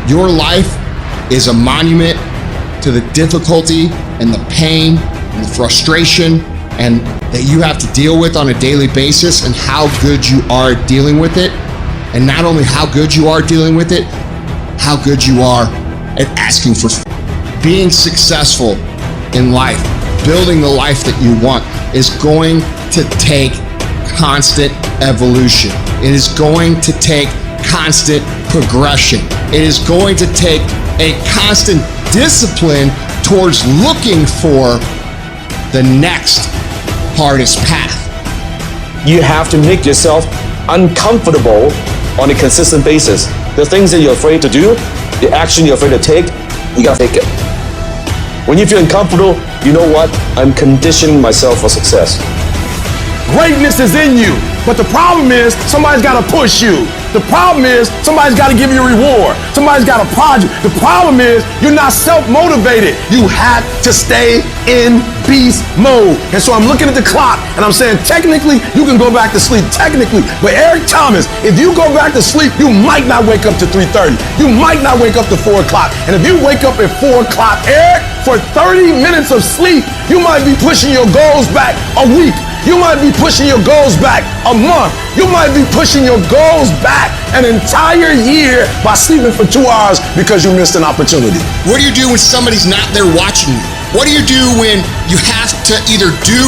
Your life is a monument to the difficulty and the pain and the frustration and that you have to deal with on a daily basis and how good you are at dealing with it. And not only how good you are dealing with it, how good you are at asking for being successful in life. Building the life that you want is going to take constant evolution. It is going to take constant progression. It is going to take a constant discipline towards looking for the next hardest path. You have to make yourself uncomfortable on a consistent basis. The things that you're afraid to do, the action you're afraid to take, you gotta take it. When you feel uncomfortable, you know what? I'm conditioning myself for success. Greatness is in you, but the problem is somebody's got to push you. The problem is somebody's got to give you a reward. Somebody's got to prod you. The problem is you're not self-motivated. You have to stay in beast mode. And so I'm looking at the clock and I'm saying technically you can go back to sleep, technically. But Eric Thomas, if you go back to sleep, you might not wake up to 3:30. You might not wake up to 4 o'clock. And if you wake up at 4 o'clock, Eric, for 30 minutes of sleep, you might be pushing your goals back a week. You might be pushing your goals back a month. You might be pushing your goals back an entire year by sleeping for 2 hours because you missed an opportunity. What do you do when somebody's not there watching you? What do you do when you have to either do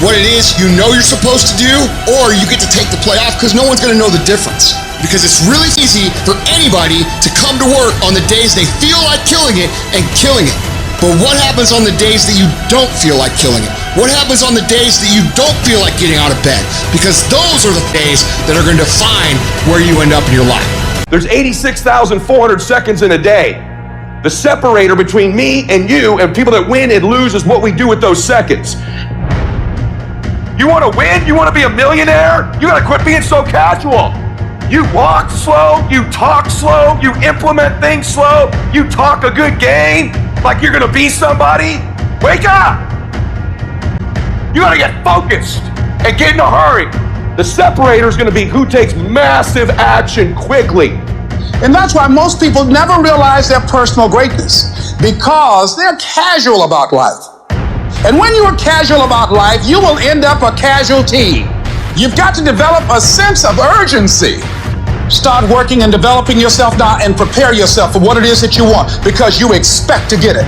what it is you know you're supposed to do, or you get to take the play off because no one's going to know the difference? Because it's really easy for anybody to come to work on the days they feel like killing it and killing it. But what happens on the days that you don't feel like killing it? What happens on the days that you don't feel like getting out of bed? Because those are the days that are going to define where you end up in your life. There's 86,400 seconds in a day. The separator between me and you and people that win and lose is what we do with those seconds. You want to win? You want to be a millionaire? You got to quit being so casual. You walk slow, you talk slow, you implement things slow, you talk a good game like you're gonna be somebody. Wake up! You gotta get focused and get in a hurry. The separator is gonna be who takes massive action quickly. And that's why most people never realize their personal greatness, because they're casual about life. And when you are casual about life, you will end up a casualty. You've got to develop a sense of urgency. Start working and developing yourself now and prepare yourself for what it is that you want, because you expect to get it.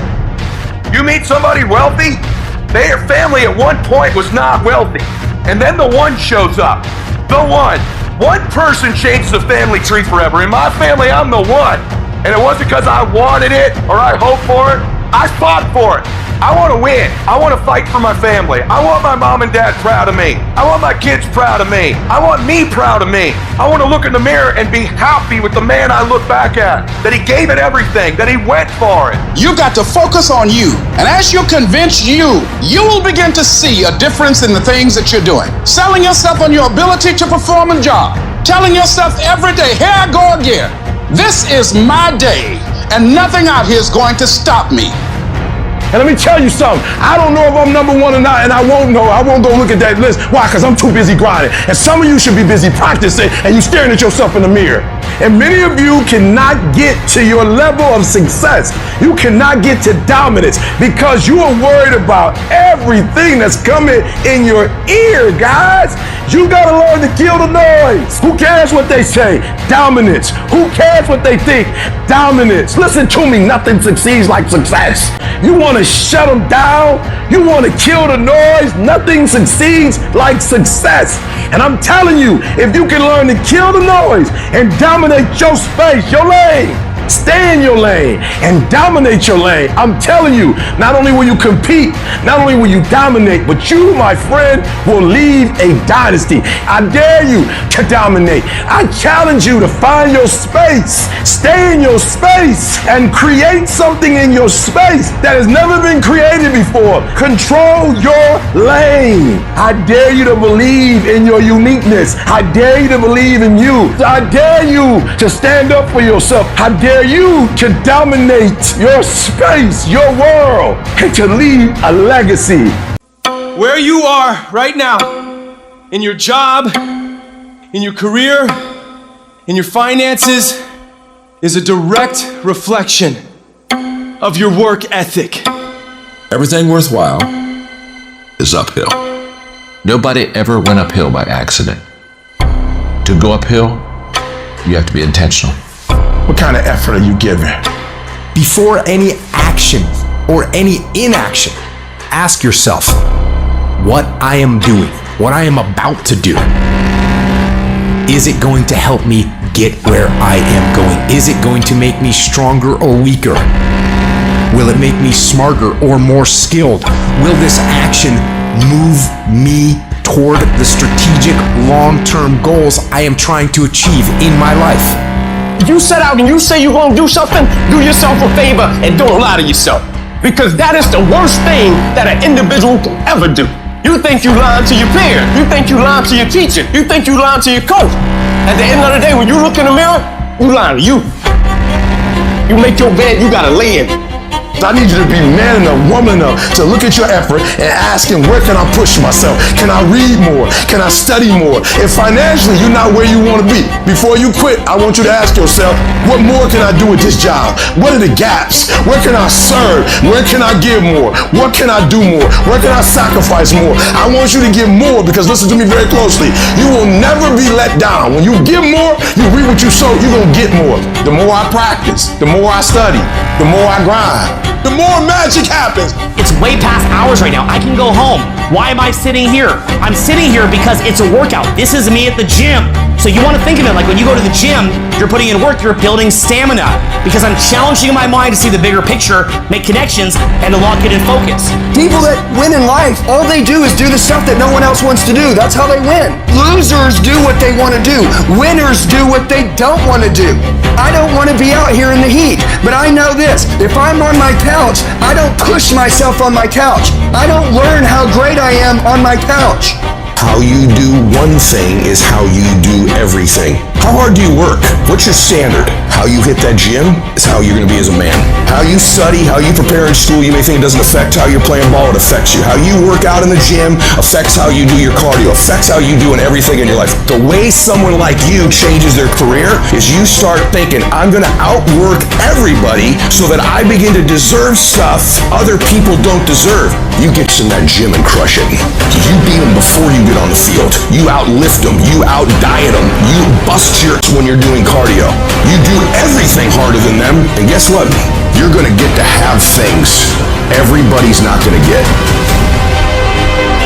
You meet somebody wealthy, their family at one point was not wealthy. And then the one shows up. The one. One person changes the family tree forever. In my family, I'm the one. And it wasn't because I wanted it or I hoped for it. I fought for it. I want to win. I want to fight for my family. I want my mom and dad proud of me. I want my kids proud of me. I want me proud of me. I want to look in the mirror and be happy with the man I look back at, that he gave it everything, that he went for it. You've got to focus on you. And as you convince you will begin to see a difference in the things that you're doing. Selling yourself on your ability to perform a job. Telling yourself every day, here I go again. This is my day, and nothing out here is going to stop me. And let me tell you something. I don't know if I'm number one or not, and I won't know. I won't go look at that list. Why? Because I'm too busy grinding. And some of you should be busy practicing, and you staring at yourself in the mirror. And many of you cannot get to your level of success. You cannot get to dominance because you are worried about everything that's coming in your ear, guys. You gotta learn to kill the noise. Who cares what they say? Dominance. Who cares what they think? Dominance. Listen to me, nothing succeeds like success. You want to shut them down? You want to kill the noise? Nothing succeeds like success. And I'm telling you, if you can learn to kill the noise and dominate your space, your lane, stay in your lane and dominate your lane, I'm telling you, not only will you compete, not only will you dominate, but you, my friend, will leave a dynasty. I dare you to dominate. I challenge you to find your space, stay in your space, and create something in your space that has never been created before. Control your lane. I dare you to believe in your uniqueness. I dare you to believe in you. I dare you to stand up for yourself. I dare you to dominate your space, your world, and to leave a legacy. Where you are right now, in your job, in your career, in your finances, is a direct reflection of your work ethic. Everything worthwhile is uphill. Nobody ever went uphill by accident. To go uphill, you have to be intentional. What kind of effort are you giving? Before any action or any inaction, ask yourself what I am doing, what I am about to do. Is it going to help me get where I am going? Is it going to make me stronger or weaker? Will it make me smarter or more skilled? Will this action move me toward the strategic long-term goals I am trying to achieve in my life? If you set out and you say you're gonna do something, do yourself a favor and don't lie to yourself. Because that is the worst thing that an individual can ever do. You think you lying to your peer. You think you lying to your teacher. You think you lying to your coach. At the end of the day, when you look in the mirror, you lying to you. You make your bed, you gotta lay in it. I need you to be man enough, woman enough to look at your effort and ask him, where can I push myself? Can I read more? Can I study more? If financially you're not where you want to be, before you quit, I want you to ask yourself, what more can I do with this job? What are the gaps? Where can I serve? Where can I give more? What can I do more? Where can I sacrifice more? I want you to give more, because listen to me very closely. You will never be let down. When you give more, you reap what you sow, you're going to get more. The more I practice, the more I study, the more I grind, the more magic happens. It's way past hours right now. I can go home. Why am I sitting here? I'm sitting here because it's a workout. This is me at the gym. So you want to think of it like when you go to the gym, you're putting in work, you're building stamina. Because I'm challenging my mind to see the bigger picture, make connections, and to lock it in focus. People that win in life, all they do is do the stuff that no one else wants to do. That's how they win. Losers do what they want to do. Winners do what they don't want to do. I don't want to be out here in the heat, but I know this. If I'm on my couch, I don't push myself on my couch. I don't learn how great I am on my couch. How you do one thing is how you do everything. How hard do you work? What's your standard? How you hit that gym is how you're going to be as a man. How you study, how you prepare in school, you may think it doesn't affect how you're playing ball, it affects you. How you work out in the gym affects how you do your cardio, affects how you do in everything in your life. The way someone like you changes their career is you start thinking, I'm going to outwork everybody so that I begin to deserve stuff other people don't deserve. You get in that gym and crush it. You beat them before you get on the field. You outlift them. You out-diet them. You bust your when you're doing cardio. You do everything harder than them, and guess what? You're going to get to have things everybody's not going to get.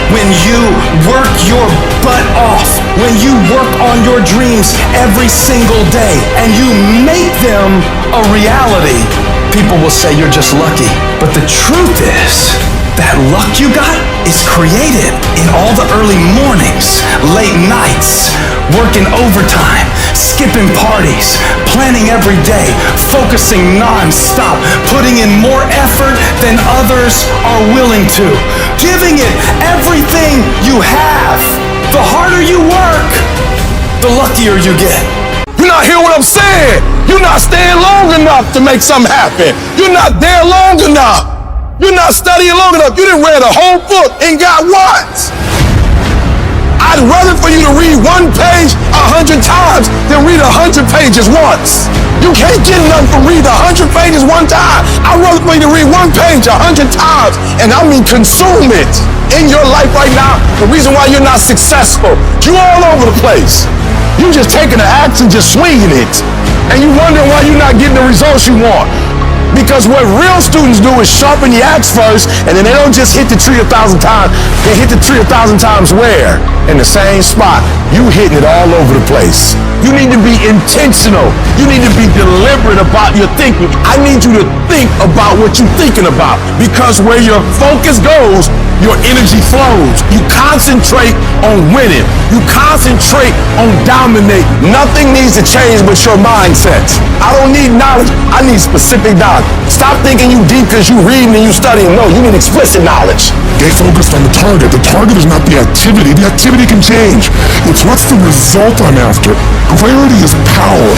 When you work your butt off, when you work on your dreams every single day, and you make them a reality, people will say you're just lucky. But the truth is, that luck you got is created in all the early mornings, late nights, working overtime, skipping parties, planning every day, focusing non-stop, putting in more effort than others are willing to, giving it everything you have. The harder you work, the luckier you get. You're not hearing what I'm saying. You're not staying long enough to make something happen. You're not there long enough. You're not studying long enough. You didn't read a whole book and got what? I'd rather for you to read one page 100 times than read 100 pages once. You can't get enough from reading 100 pages one time. I'd rather for you to read one page 100 times, and I mean consume it in your life right now. The reason why you're not successful, you all over the place. You just taking the axe and just swinging it, and you wondering why you're not getting the results you want. Because what real students do is sharpen the axe first, and then they don't just hit the tree 1,000 times. They hit the tree 1,000 times where? In the same spot. You hitting it all over the place. You need to be intentional. You need to be deliberate about your thinking. I need you to think about what you're thinking about. Because where your focus goes, your energy flows. You concentrate on winning. You concentrate on dominating. Nothing needs to change but your mindset. I don't need knowledge. I need specific knowledge. Stop thinking you deep because you reading and you studying. No, you need explicit knowledge. Stay focused on the target. The target is not the activity. The activity can change. It's what's the result I'm after. Clarity is power.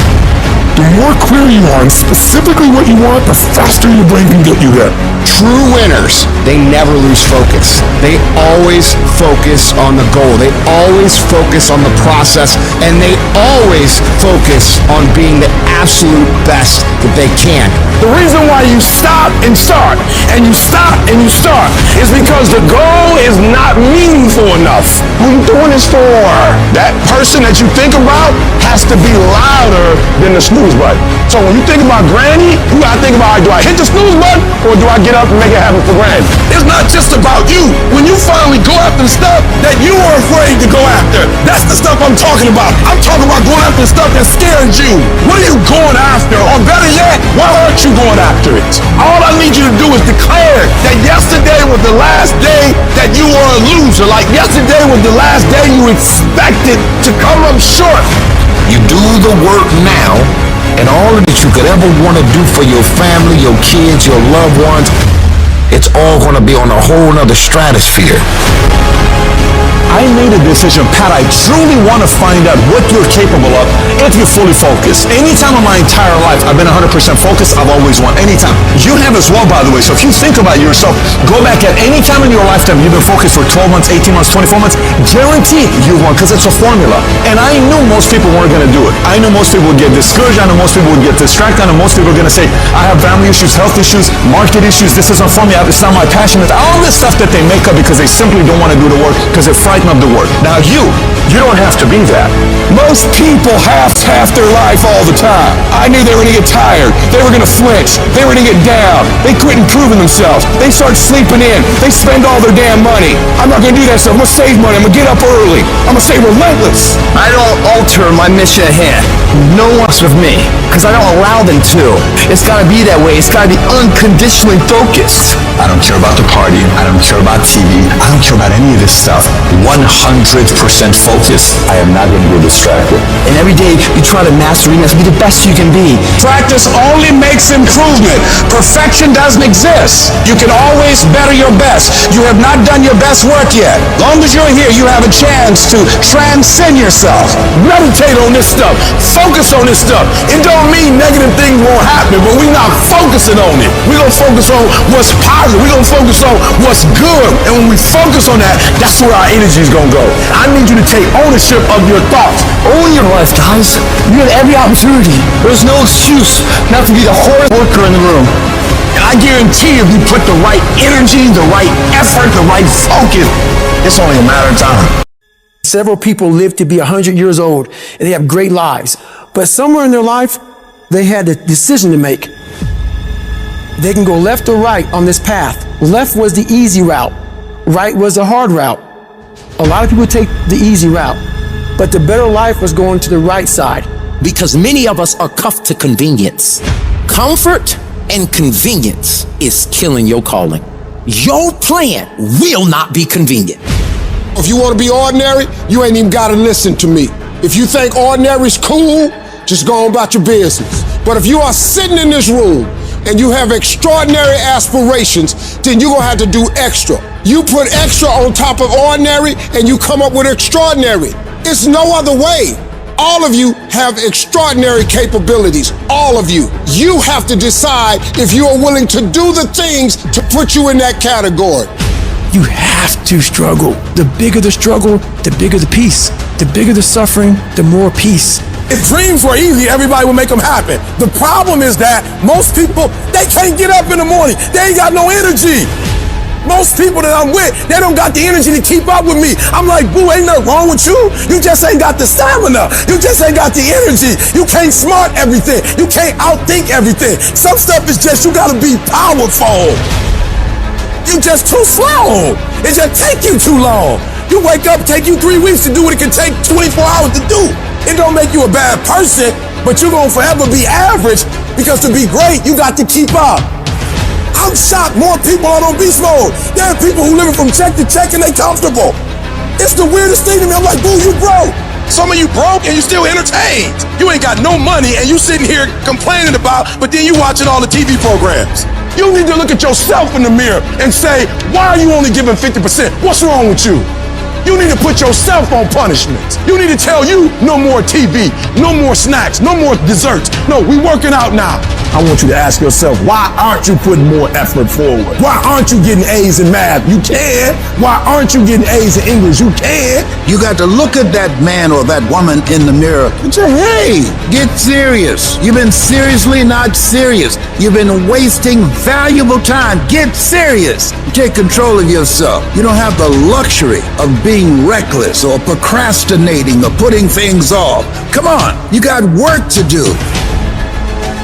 The more clear you are on specifically what you want, the faster your brain can get you there. True winners, they never lose focus. They always focus on the goal. They always focus on the process, and they always focus on being the absolute best that they can. The reason why you stop and start, and you stop and you start, is because the goal is not meaningful enough. Who you doing this for? That person that you think about has to be louder than the snooze button. So when you think about Granny, you gotta think about, do I hit the snooze button, or do I get up and make it happen for Granny? It's not just about you. When you finally go after the stuff that you are afraid to go after, that's the stuff I'm talking about. I'm talking about going after the stuff that scares you. What are you going after? Or better yet, why aren't you going after it? All I need you to do is declare that yesterday was the last day that you were a loser. Like yesterday was the last day you expected to come up short. You do the work now, and all that you could ever want to do for your family, your kids, your loved ones, it's all going to be on a whole nother stratosphere. I made a decision, Pat, I truly want to find out what you're capable of if you're fully focused. Anytime in my entire life, I've been 100% focused, I've always won. Anytime. You have as well, by the way. So if you think about yourself, go back at any time in your lifetime, you've been focused for 12 months, 18 months, 24 months, guaranteed you won, because it's a formula. And I knew most people weren't going to do it. I knew most people would get discouraged. I know most people would get distracted. I know most people are going to say, I have family issues, health issues, market issues, this isn't for me, it's not my passion. It's all this stuff that they make up because they simply don't want to do the work, because they're frightened of the work. Now you don't have to be that. Most people have half their life all the time. I knew they were gonna get tired. They were gonna flinch. They were gonna get down. They quit improving themselves. They start sleeping in. They spend all their damn money. I'm not gonna do that stuff. I'm gonna save money. I'm gonna get up early. I'm gonna stay relentless. I don't alter my mission ahead. No one's with me, because I don't allow them to. It's gotta be that way. It's gotta be unconditionally focused. I don't care about the party. I don't care about TV. I don't care about any of this stuff. 100% focused. I am not going to be distracted. And every day you try to master it, be the best you can be. Practice only makes improvement. Perfection doesn't exist. You can always better your best. You have not done your best work yet. Long as you're here, you have a chance to transcend yourself. Meditate on this stuff. Focus on this stuff. It don't mean negative things won't happen, but we're not focusing on it. We're going to focus on what's positive. We're going to focus on what's good. And when we focus on that, that's where our energy is going to go. I need you to take ownership of your thoughts. Own your life, guys. You have every opportunity. There's no excuse not to be the hardest worker in the room. And I guarantee if you put the right energy, the right effort, the right focus, it's only a matter of time. Several people live to be 100 years old and they have great lives. But somewhere in their life, they had a decision to make. They can go left or right on this path. Left was the easy route. Right was the hard route. A lot of people take the easy route, but the better life was going to the right side. Because many of us are cuffed to convenience. Comfort and convenience is killing your calling. Your plan will not be convenient. If you want to be ordinary, you ain't even got to listen to me. If you think ordinary's cool, just go on about your business. But if you are sitting in this room and you have extraordinary aspirations, then you're going to have to do extra. You put extra on top of ordinary and you come up with extraordinary. It's no other way. All of you have extraordinary capabilities. All of you. You have to decide if you are willing to do the things to put you in that category. You have to struggle. The bigger the struggle, the bigger the peace. The bigger the suffering, the more peace. If dreams were easy, everybody would make them happen. The problem is that most people, they can't get up in the morning. They ain't got no energy. Most people that I'm with, they don't got the energy to keep up with me. I'm like, boo, ain't nothing wrong with you. You just ain't got the stamina. You just ain't got the energy. You can't smart everything. You can't outthink everything. Some stuff is just, you gotta be powerful. You just too slow. It just take you too long. You wake up, take you 3 weeks to do what it can take 24 hours to do. It don't make you a bad person, but you're gonna forever be average because to be great, you got to keep up. I'm shocked more people are on beast mode. There are people who living from check to check and they comfortable. It's the weirdest thing to me. I'm like, boo, you broke. Some of you broke and you still entertained. You ain't got no money and you sitting here complaining about, but then you watching all the TV programs. You need to look at yourself in the mirror and say, why are you only giving 50%? What's wrong with you? You need to put yourself on punishment. You need to tell you no more TV, no more snacks, no more desserts. No, we working out now. I want you to ask yourself, why aren't you putting more effort forward? Why aren't you getting A's in math? You can. Why aren't you getting A's in English? You can. You got to look at that man or that woman in the mirror and say, hey, get serious. You've been seriously not serious. You've been wasting valuable time. Get serious. Take control of yourself. You don't have the luxury of being reckless or procrastinating or putting things off. Come on, you got work to do.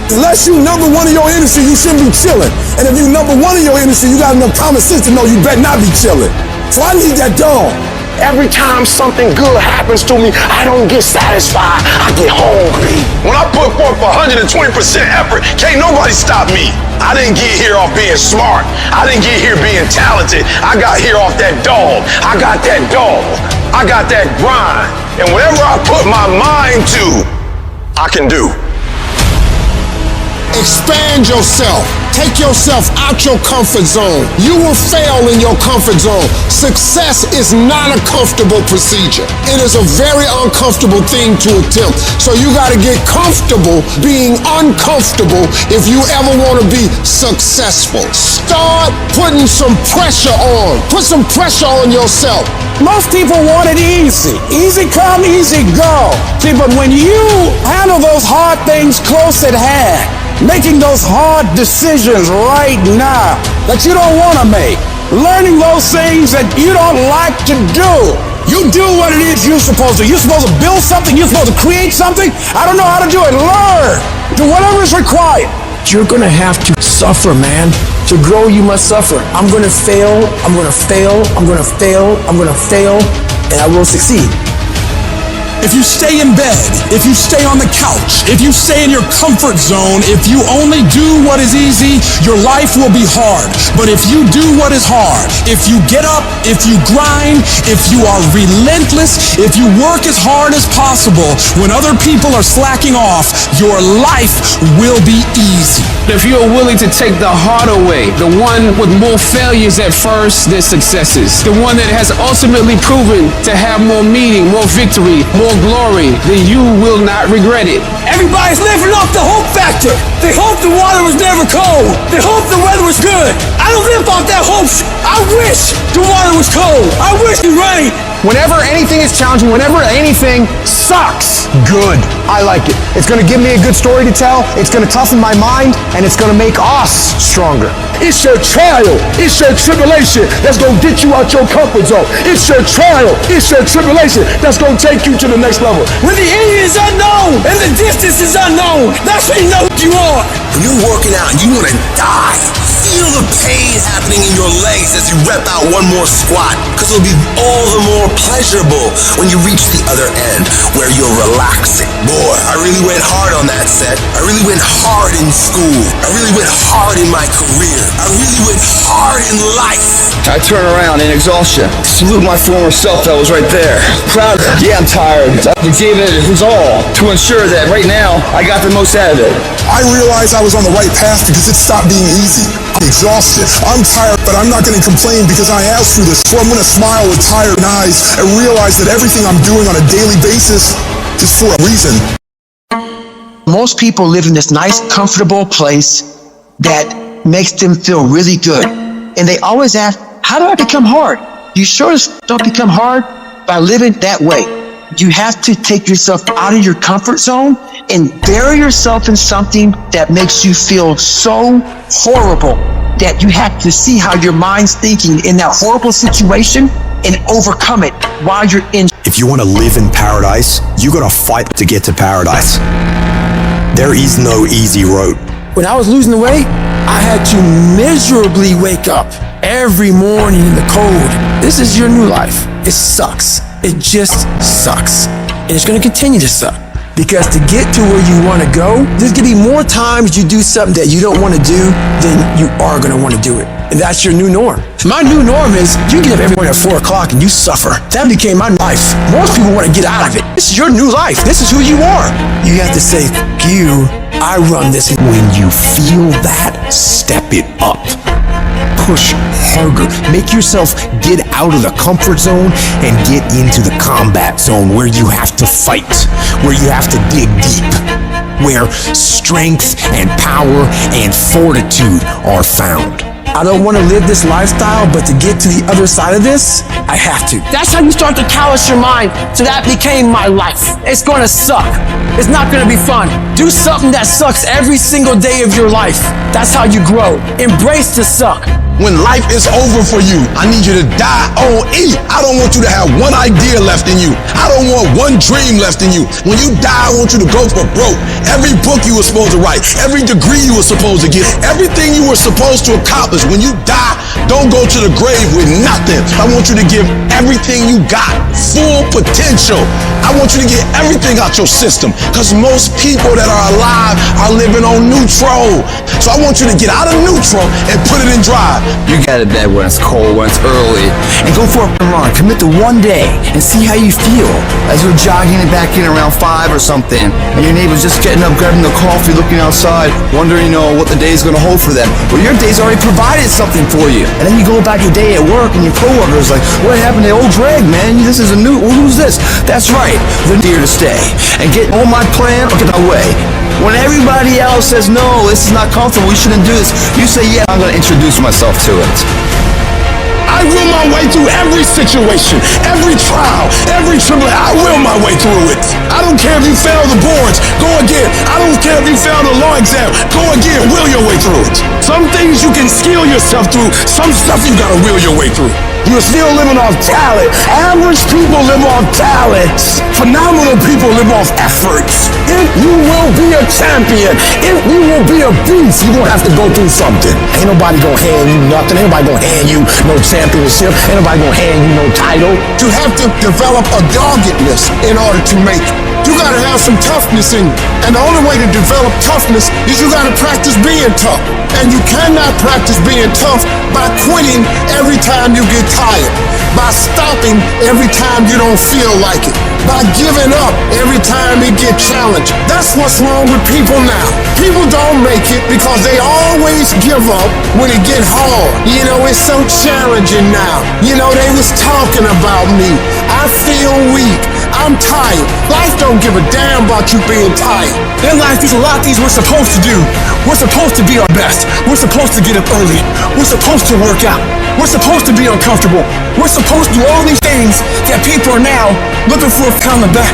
Unless you number one in your industry, you shouldn't be chilling. And if you number one in your industry, you got enough common sense to know you better not be chilling. So I need that dog. Every time something good happens to me, I don't get satisfied. I get hungry. When I put forth 120% effort, can't nobody stop me. I didn't get here off being smart. I didn't get here being talented. I got here off that dog. I got that dog. I got that grind. And whatever I put my mind to, I can do. Expand yourself. Take yourself out your comfort zone. You will fail in your comfort zone. Success is not a comfortable procedure. It is a very uncomfortable thing to attempt. So you got to get comfortable being uncomfortable if you ever want to be successful. Start putting some pressure on. Put some pressure on yourself. Most people want it easy. Easy come, easy go. See, but when you handle those hard things close at hand, making those hard decisions right now that you don't want to make, learning those things that you don't like to do. You do what it is you're supposed to. You're supposed to build something. You're supposed to create something. I don't know how to do it. Learn. Do whatever is required. You're gonna have to suffer, man. To grow, you must suffer. I'm gonna fail, I'm gonna fail, I'm gonna fail, I'm gonna fail, and I will succeed. If you stay in bed, if you stay on the couch, if you stay in your comfort zone, if you only do what is easy, your life will be hard. But if you do what is hard, if you get up, if you grind, if you are relentless, if you work as hard as possible, when other people are slacking off, your life will be easy. If you're willing to take the harder way, the one with more failures at first than successes, the one that has ultimately proven to have more meaning, more victory, more glory, then you will not regret it. Everybody's living off the hope factor. They hope the water was never cold. They hope the weather was good. I don't live off that hope. I wish the water was cold. I wish it rained. Whenever anything is challenging, whenever anything sucks, good. I like it. It's going to give me a good story to tell. It's going to toughen my mind, and it's going to make us stronger. It's your trial. It's your tribulation that's going to get you out your comfort zone. It's your trial. It's your tribulation that's going to take you to the next level. When the end is unknown and the distance is unknown, that's when you know what you are. When you're working out and you want to die, feel the pain happening in your legs as you rep out one more squat, because it'll be all the more pleasurable when you reach the other end where you're relaxing. Boy, I really went hard on that set. I really went hard in school. I really went hard in my career. I really went hard in life. I turn around in exhaustion, salute my former self that was right there. Proud of it. Yeah, I'm tired. I gave it his all to ensure that right now I got the most out of it. I realized I was on the right path because it stopped being easy. I'm exhausted. I'm tired, but I'm not going to complain because I asked for this. So I'm going to smile with tired eyes and realize that everything I'm doing on a daily basis is for a reason. Most people live in this nice, comfortable place that makes them feel really good. And they always ask, how do I become hard? You sure don't become hard by living that way. You have to take yourself out of your comfort zone and bury yourself in something that makes you feel so horrible that you have to see how your mind's thinking in that horrible situation and overcome it while you're in. If you want to live in paradise, you got to fight to get to paradise. There is no easy road. When I was losing the weight, I had to miserably wake up every morning in the cold. This is your new life. It sucks. It just sucks. And it's going to continue to suck. Because to get to where you want to go, there's going to be more times you do something that you don't want to do than you are going to want to do it. And that's your new norm. My new norm is you get up every morning at 4 o'clock and you suffer. That became my life. Most people want to get out of it. This is your new life. This is who you are. You have to say, fuck you, I run this. When you feel that, step it up. Push harder. Make yourself get out of the comfort zone and get into the combat zone where you have to fight, where you have to dig deep, where strength and power and fortitude are found. I don't want to live this lifestyle, but to get to the other side of this, I have to. That's how you start to callous your mind. So that became my life. It's going to suck. It's not going to be fun. Do something that sucks every single day of your life. That's how you grow. Embrace the suck. When life is over for you, I need you to die on E. I don't want you to have one idea left in you. I don't want one dream left in you. When you die, I want you to go for broke. Every book you were supposed to write, every degree you were supposed to get, everything you were supposed to accomplish. When you die, don't go to the grave with nothing. I want you to give everything you got, full potential. I want you to get everything out your system, because most people that are alive are living on neutral. So I want you to get out of neutral and put it in drive. You get out of bed when it's cold, when it's early, and go for a run. Commit to one day and see how you feel. As you're jogging it back in around 5 or something, and your neighbor's just getting up, grabbing the coffee, looking outside, wondering, what the day's gonna hold for them. Well, your day's already provided something for you. And then you go about your day at work, and your coworker's like, what happened to old Greg, man? This is a new, who's this? That's right, they're here to stay. And get on my plan or get my way. When everybody else says, no, this is not comfortable, we shouldn't do this, you say, yeah, I'm gonna introduce myself to it. I will my way through every situation, every trial, every tribulation. I will my way through it. I don't care if you fail the boards, go again. I don't care if you fail the law exam, go again, will your way through it. Some things you can skill yourself through, some stuff you gotta will your way through. You're still living off talent. Average people live off talents. Phenomenal people live off efforts. you will be a champion. You will be a beast. You're gonna have to go through something. Ain't nobody gonna hand you nothing. Ain't nobody gonna hand you no championship. Ain't nobody gonna hand you no title. You have to develop a doggedness in order to make it. You gotta have some toughness in you. And the only way to develop toughness is you gotta practice being tough. And you cannot practice being tough by quitting every time you get tired, by stopping every time you don't feel like it, by giving up every time it gets challenged. That's what's wrong with people now. People don't make it because they always give up when it get hard. You know, it's so challenging now. You know, they was talking about me. I feel weak. I'm tired. Life don't give a damn about you being tired. In life, there's a lot of things we're supposed to do. We're supposed to be our best. We're supposed to get up early. We're supposed to work out. We're supposed to be uncomfortable. We're supposed to do all these things that people are now looking for a pat on the back.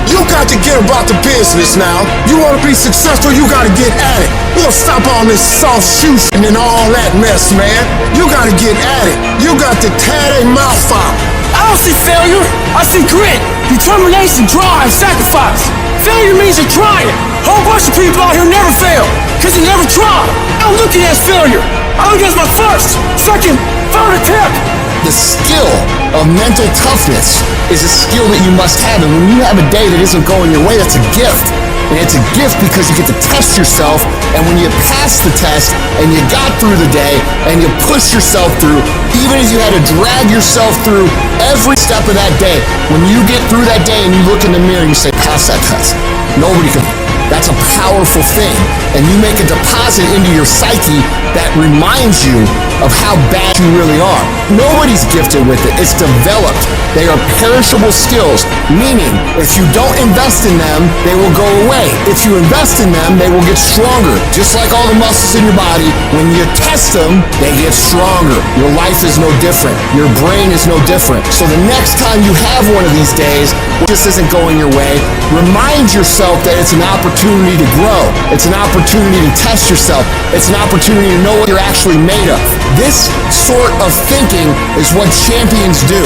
You got to get about the business now. You want to be successful, you got to get at it. You gonna stop all this soft shooting and all that mess, man. You got to get at it. You got to tear their mouth out. I don't see failure. I see grit, determination, drive, sacrifice. Failure means you're trying. A whole bunch of people out here never fail because they never try. I don't look at it as failure. I look at it as my first, second, third attempt. The skill of mental toughness is a skill that you must have. And when you have a day that isn't going your way, that's a gift. And it's a gift because you get to test yourself. And when you pass the test and you got through the day and you push yourself through, even if you had to drag yourself through every step of that day, when you get through that day and you look in the mirror and you say, pass that test. Nobody can. That's a powerful thing. And you make a deposit into your psyche that reminds you of how bad you really are. Nobody's gifted with it. It's developed. They are perishable skills, meaning if you don't invest in them, they will go away. If you invest in them, they will get stronger. Just like all the muscles in your body, when you test them, they get stronger. Your life is no different. Your brain is no different. So the next time you have one of these days, this isn't going your way, remind yourself that it's an opportunity to grow. It's an opportunity to test yourself. It's an opportunity to know what you're actually made of. This sort of thinking is what champions do.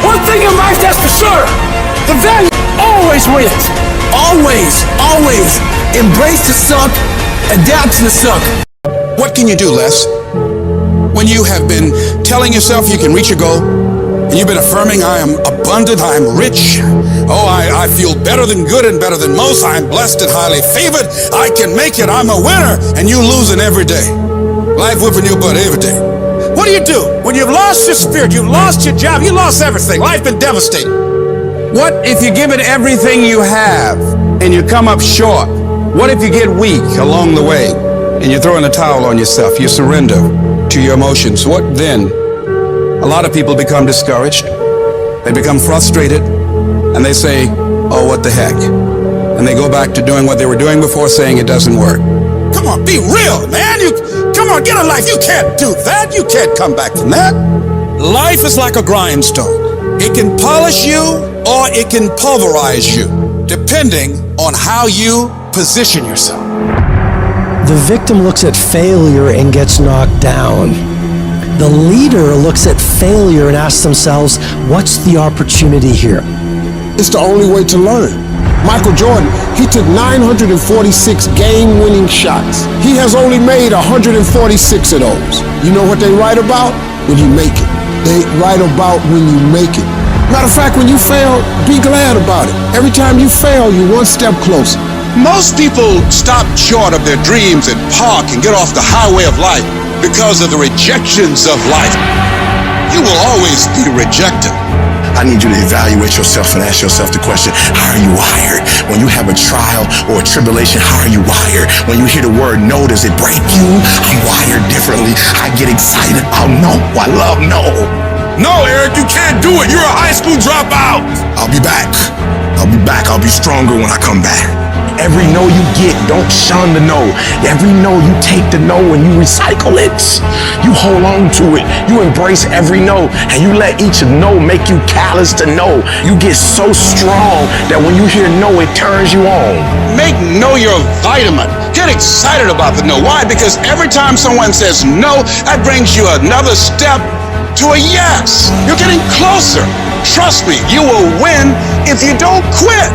One thing in life that's for sure, the value always wins. Always, always. Embrace the suck, adapt to the suck. What can you do, Les? When you have been telling yourself you can reach a goal, and you've been affirming, I am abundant, I am rich, I feel better than good and better than most, I am blessed and highly favored, I can make it, I'm a winner, and you losing every day. Life whipping your butt every day. What do you do when you've lost your spirit, you've lost your job, you lost everything, life been devastating? What if you give it everything you have and you come up short? What if you get weak along the way and you throw in the towel on yourself, you surrender to your emotions? What then? A lot of people become discouraged, they become frustrated, and they say, oh, what the heck? And they go back to doing what they were doing before, saying it doesn't work. Come on, be real, man. Come on, get a life. You can't do that. You can't come back from that. Life is like a grindstone. It can polish you or it can pulverize you, depending on how you position yourself. The victim looks at failure and gets knocked down. The leader looks at failure and asks themselves, what's the opportunity here? It's the only way to learn. Michael Jordan, he took 946 game-winning shots. He has only made 146 of those. You know what they write about? When you make it. They write about when you make it. Matter of fact, when you fail, be glad about it. Every time you fail, you're one step closer. Most people stop short of their dreams and park and get off the highway of life because of the rejections of life. You will always be rejected. I need you to evaluate yourself and ask yourself the question, how are you wired? When you have a trial or a tribulation, how are you wired? When you hear the word no, does it break you? I'm wired differently. I get excited about no. I love no. No, Eric, you can't do it. You're a high school dropout. I'll be back. I'll be back. I'll be stronger when I come back. Every no you get, don't shun the no. Every no you take the no and you recycle it. You hold on to it. You embrace every no and you let each no make you callous to no. You get so strong that when you hear no, it turns you on. Make no your vitamin. Get excited about the no. Why? Because every time someone says no, that brings you another step to a yes. You're getting closer. Trust me, you will win if you don't quit.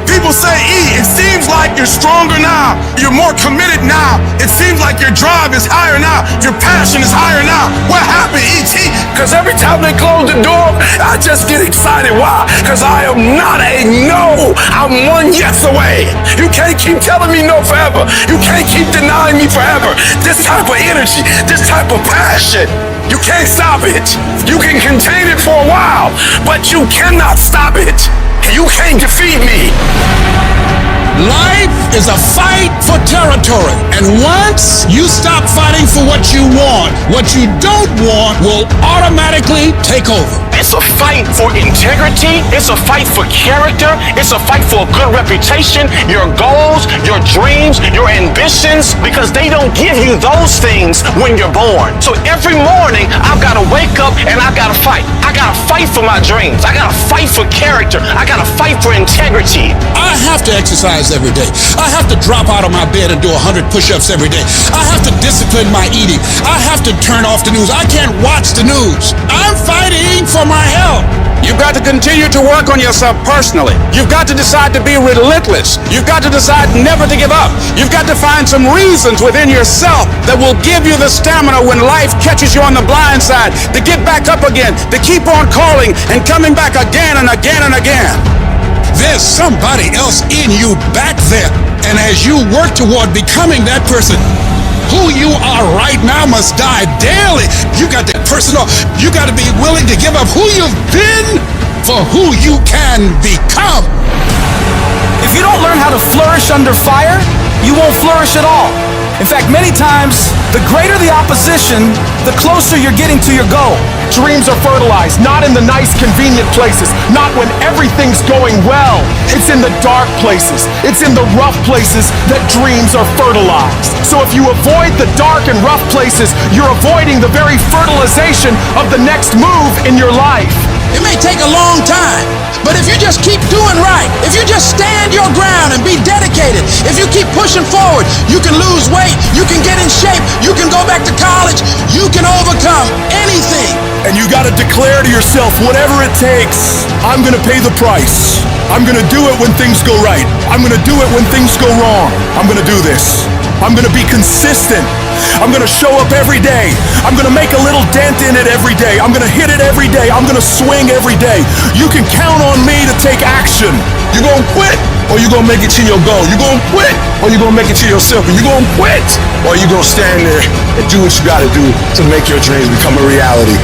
People say, E, it seems like you're You're stronger now. You're more committed now. It seems like your drive is higher now. Your passion is higher now. What happened, E.T.? Because every time they close the door, I just get excited. Why? Because I am not a no. I'm one yes away. You can't keep telling me no forever. You can't keep denying me forever. This type of energy, this type of passion, you can't stop it. You can contain it for a while, but you cannot stop it. You can't defeat me. Life is a fight for territory. And once you stop fighting for what you don't want will automatically take over. It's a fight for integrity. It's a fight for character. It's a fight for a good reputation, your goals, your dreams, your ambitions, because they don't give you those things when you're born. So every morning, I've got to wake up and I've got to fight. I got to fight for my dreams. I got to fight for character. I got to fight for integrity. I have to exercise every day. I have to drop out of my bed and do 100 push-ups every day. I have to discipline my eating. I have to turn off the news. I can't watch the news. I'm fighting for my health. You've got to continue to work on yourself personally. You've got to decide to be relentless. You've got to decide never to give up. You've got to find some reasons within yourself that will give you the stamina when life catches you on the blind side to get back up again, to keep on calling and coming back again and again and again. There's somebody else in you back there. And as you work toward becoming that person, who you are right now must die daily. You got to personal. You got to be willing to give up who you've been for who you can become. If you don't learn how to flourish under fire, you won't flourish at all. In fact, many times, the greater the opposition, the closer you're getting to your goal. Dreams are fertilized, not in the nice, convenient places, not when everything's going well. It's in the dark places. It's in the rough places that dreams are fertilized. So if you avoid the dark and rough places, you're avoiding the very fertilization of the next move in your life. It may take a long time, but if you just keep doing right, if you just stand your ground and be dedicated, if you keep pushing forward, you can lose weight, you can get in shape, you can go back to college, you can overcome anything. And you got to declare to yourself, whatever it takes, I'm going to pay the price. I'm going to do it when things go right. I'm going to do it when things go wrong. I'm going to do this. I'm going to be consistent. I'm going to show up every day. I'm going to make a little dent in it every day. I'm going to hit it every day. I'm going to swing every day. You can count on me to take action. You're going to quit, or you're going to make it to your goal. You're going to quit, or you're going to make it to yourself. And you're going to quit, or you're going to stand there and do what you got to do to make your dreams become a reality.